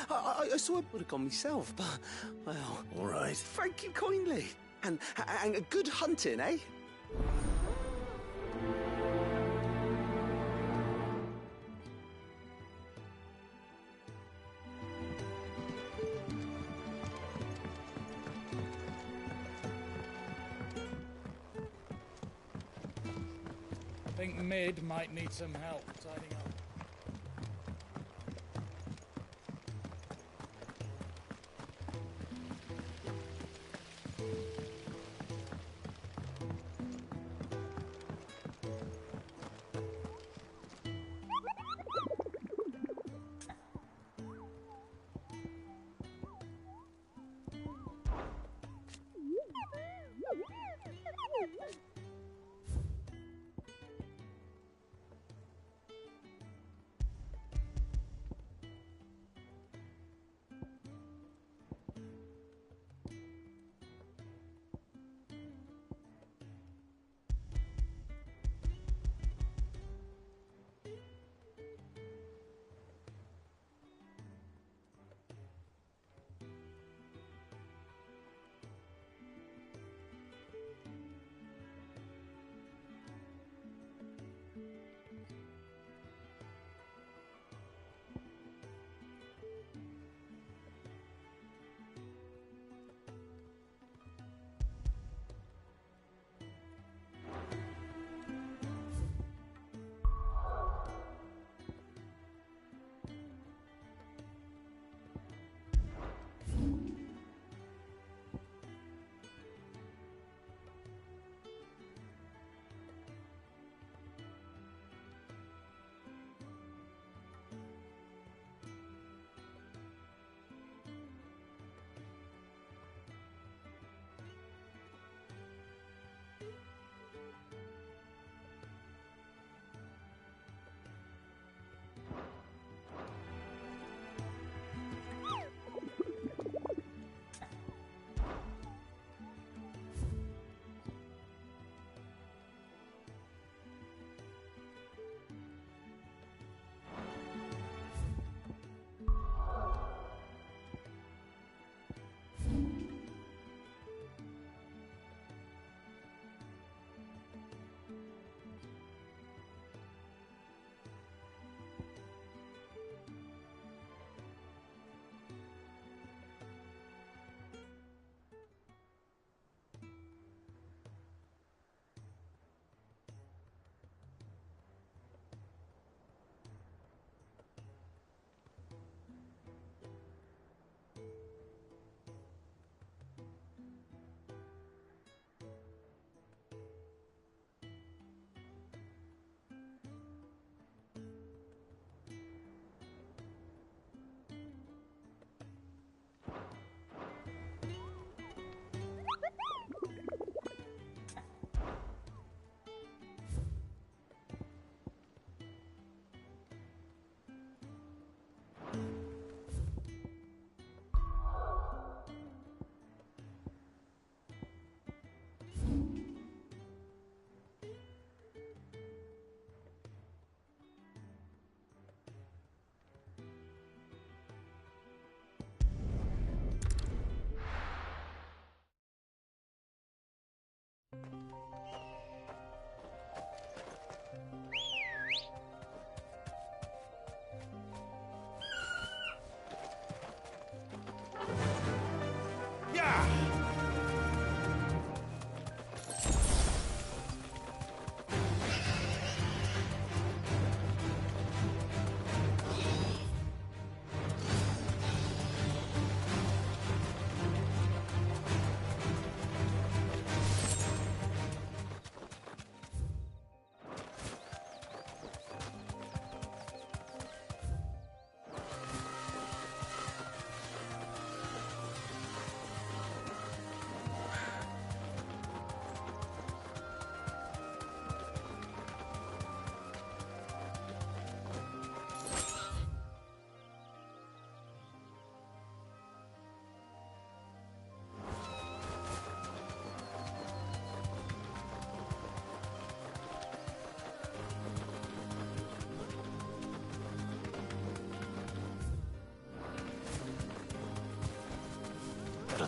I saw it would have gone myself, but, well... All right. Thank you kindly. And good hunting, eh? I think Mid might need some help tidying up.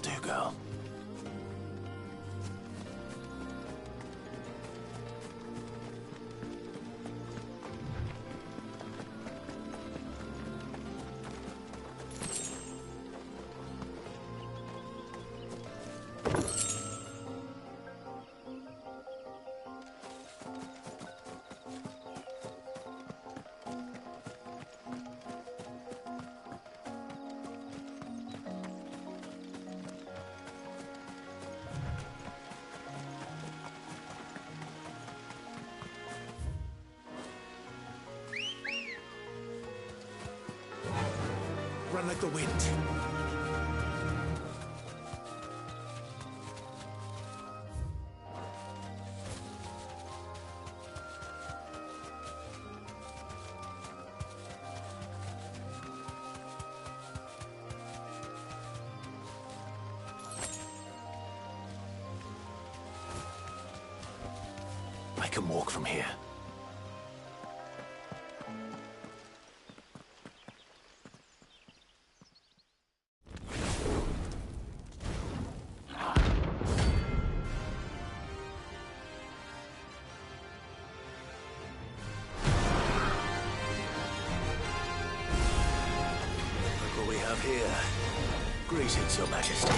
do, girl. Run like the wind. I can walk from here. Here. Greetings, Your Majesty.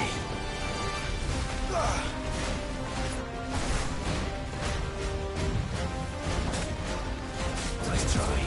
Nice try.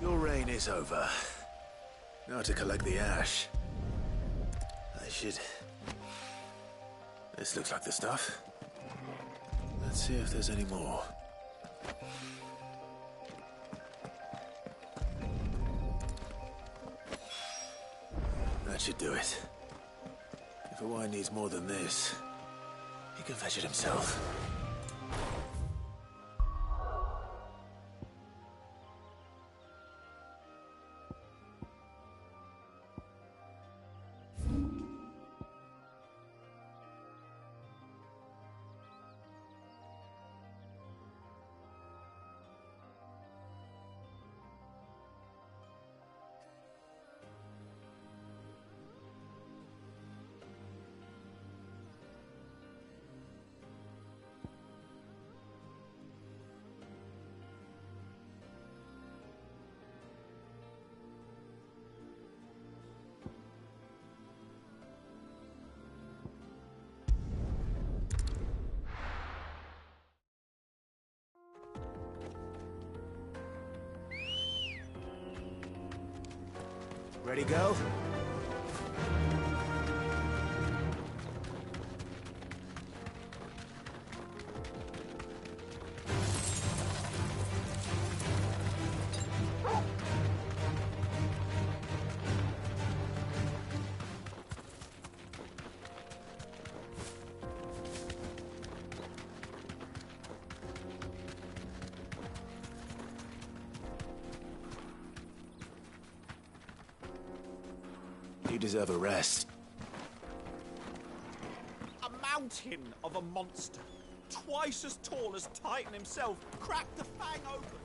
Your reign is over. Now to collect the ash. I should... This looks like the stuff. Let's see if there's any more. That should do it. If a wine needs more than this, he can fetch it himself. Ready, go? You deserve a rest. A mountain of a monster, twice as tall as Titan himself, cracked the fang open.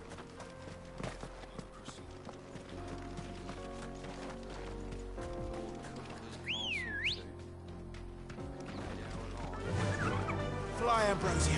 Fly, Ambrosia.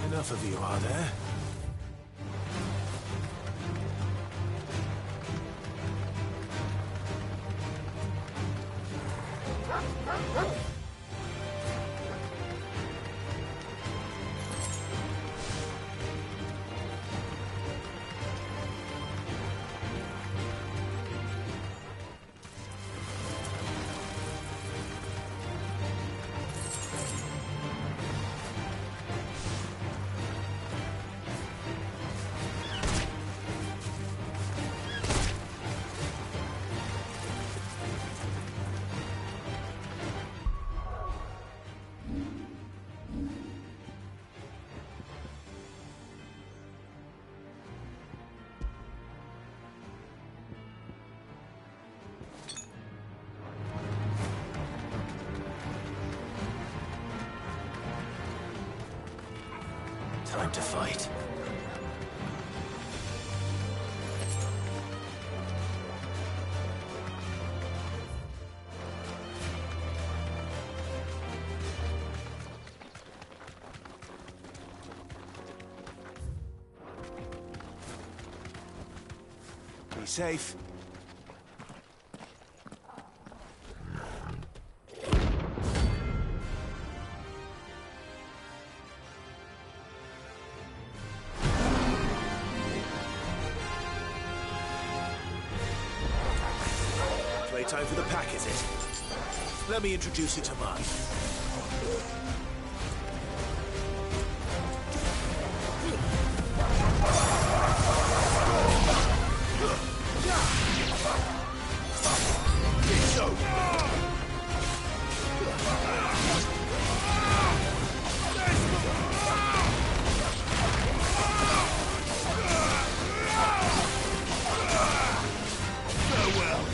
Enough of you, are there? Time to fight. Be safe. Playtime for the pack, is it? Let me introduce you to mine. It's over. Farewell.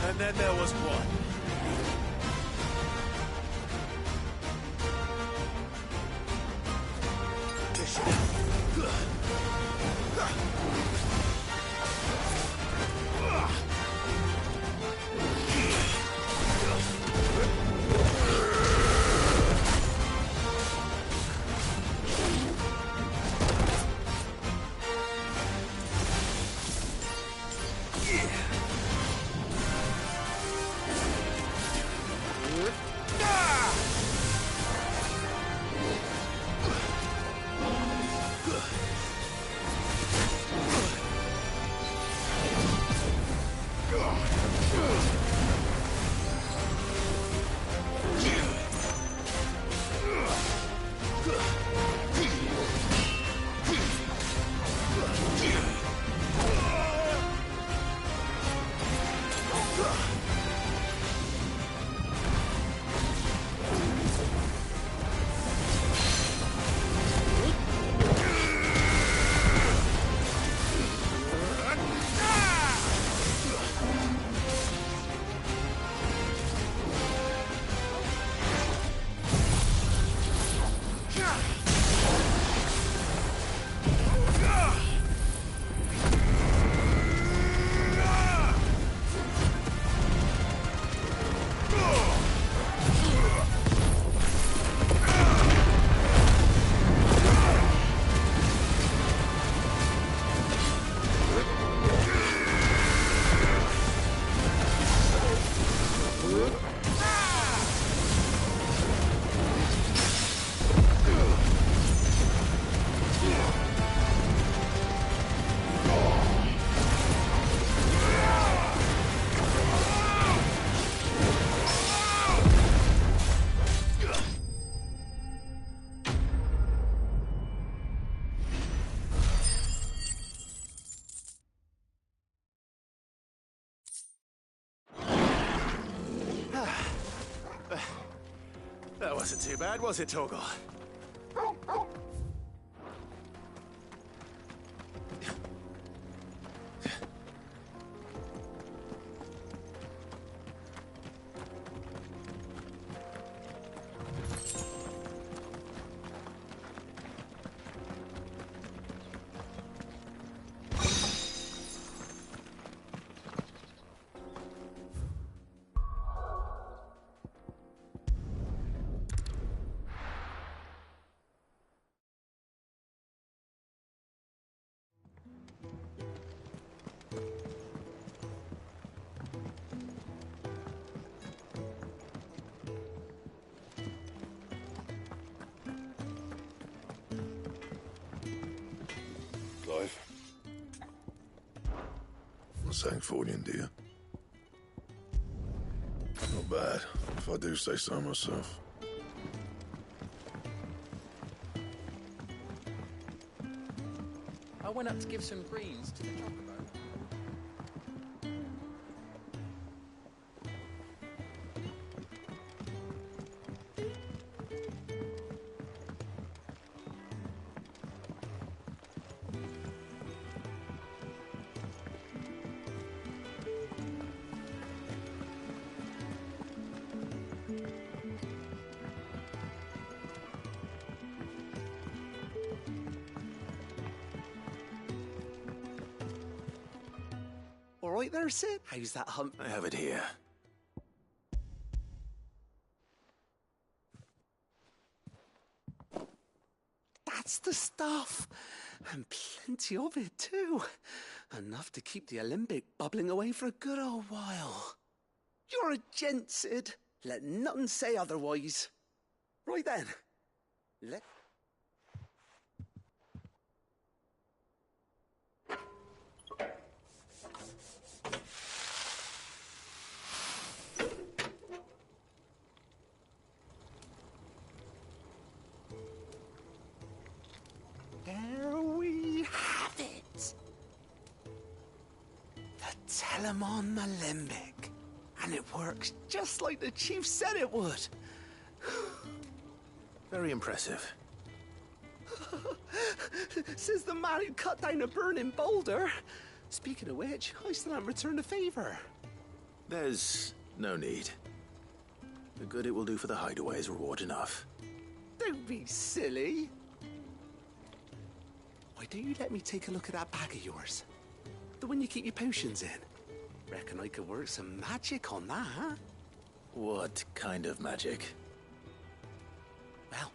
And then there was one. Wasn't too bad, was it, Torgal? Clive. Not saying Fordian, do you? Not bad, if I do say so myself. I went up to give some greens to the chocobo. All right there, Sid? How's that hunt? I have it here. That's the stuff. And plenty of it, too. Enough to keep the Olympic bubbling away for a good old while. You're a gent, Sid. Let none say otherwise. Right then. Let... There we have it. The Telemon Alembic. And it works just like the chief said it would. Very impressive. Says the man who cut down a burning boulder. Speaking of which, I still haven't returned the favor. There's no need. The good it will do for the hideaway is reward enough. Don't be silly. Why don't you let me take a look at that bag of yours? The one you keep your potions in. Reckon I could work some magic on that, huh? What kind of magic? Well,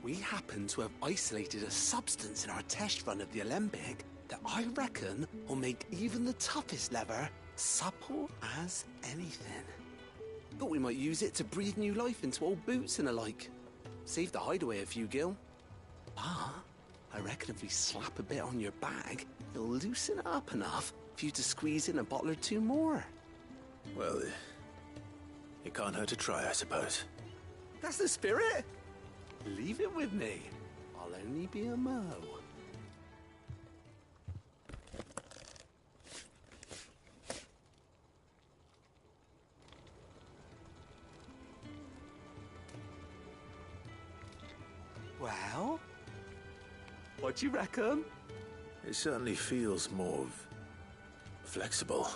we happen to have isolated a substance in our test run of the Alembic that I reckon will make even the toughest leather supple as anything. Thought we might use it to breathe new life into old boots and the like. Save the hideaway a few gil. But I reckon if we slap a bit on your bag, it'll loosen it up enough for you to squeeze in a bottle or two more. Well, it can't hurt to try, I suppose. That's the spirit. Leave it with me. I'll only be a mo. Well, what do you reckon? It certainly feels more flexible.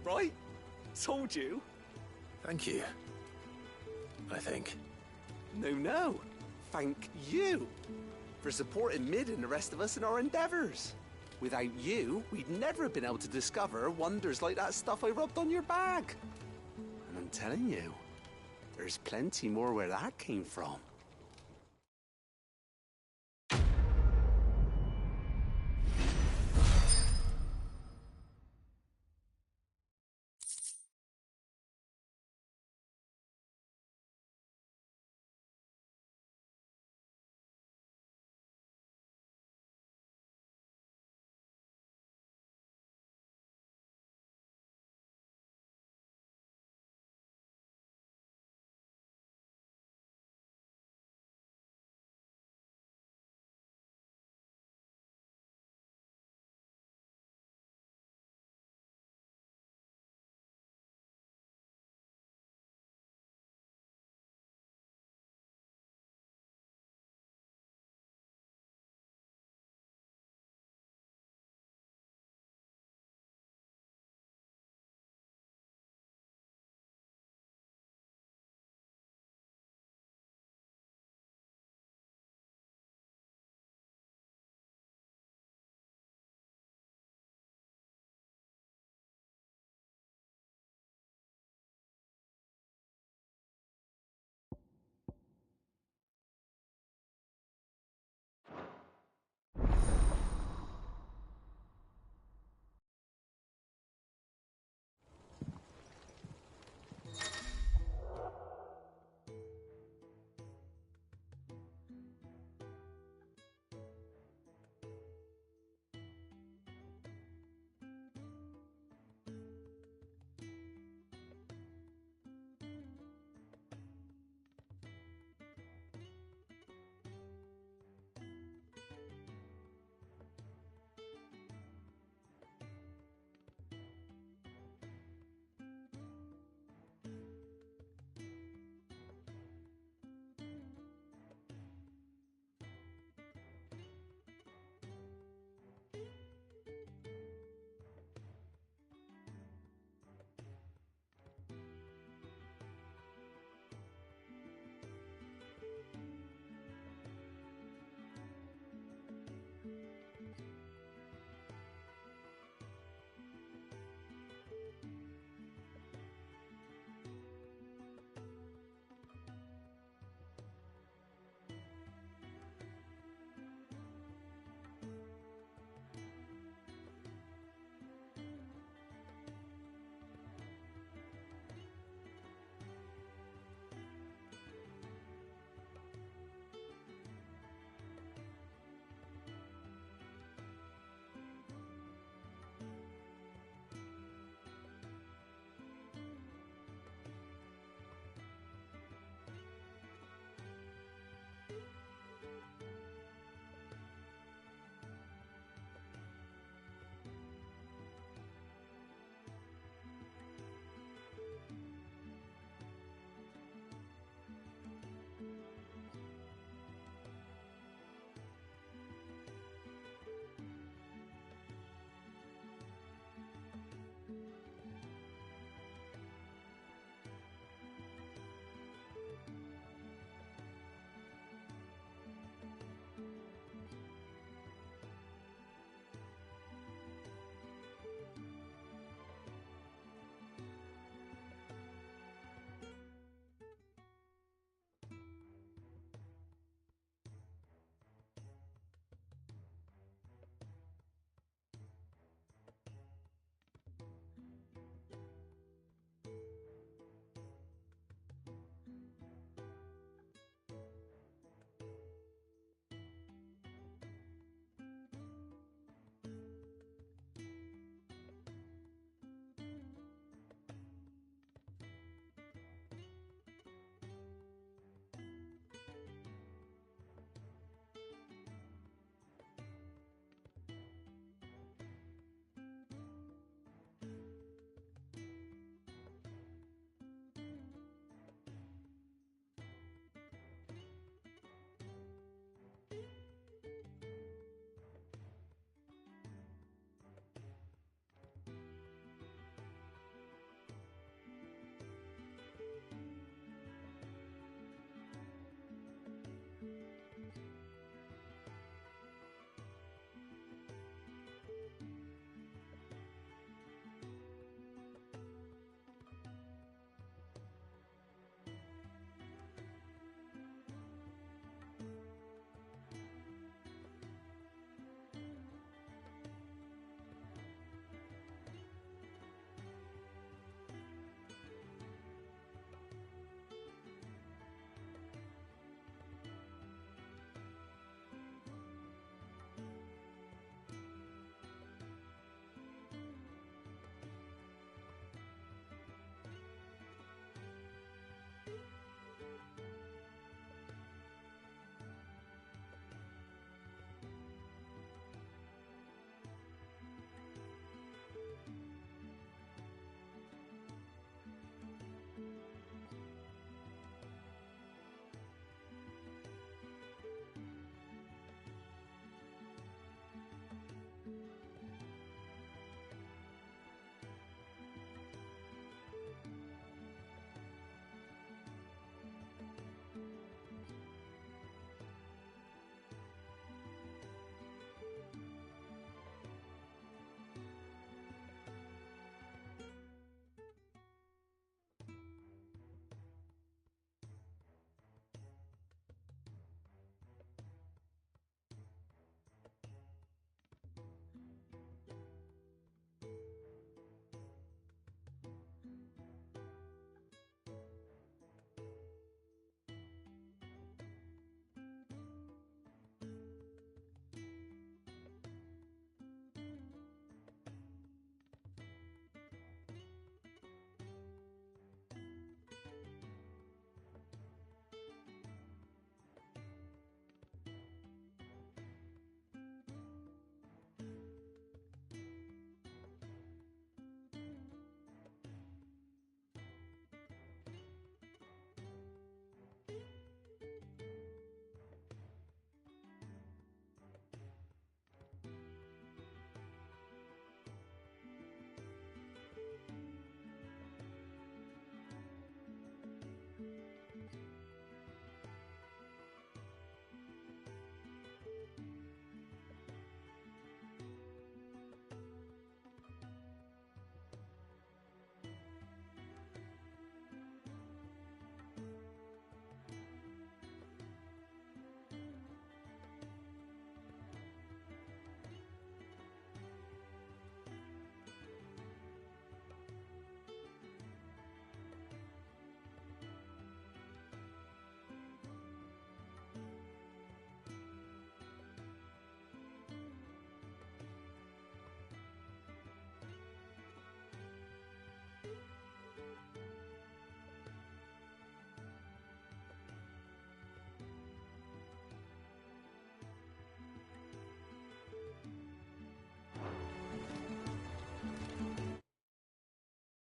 Right? Told you. Thank you. I think. No. Thank you for supporting Mid and the rest of us in our endeavors. Without you, we'd never have been able to discover wonders like that stuff I rubbed on your bag. And I'm telling you, there's plenty more where that came from.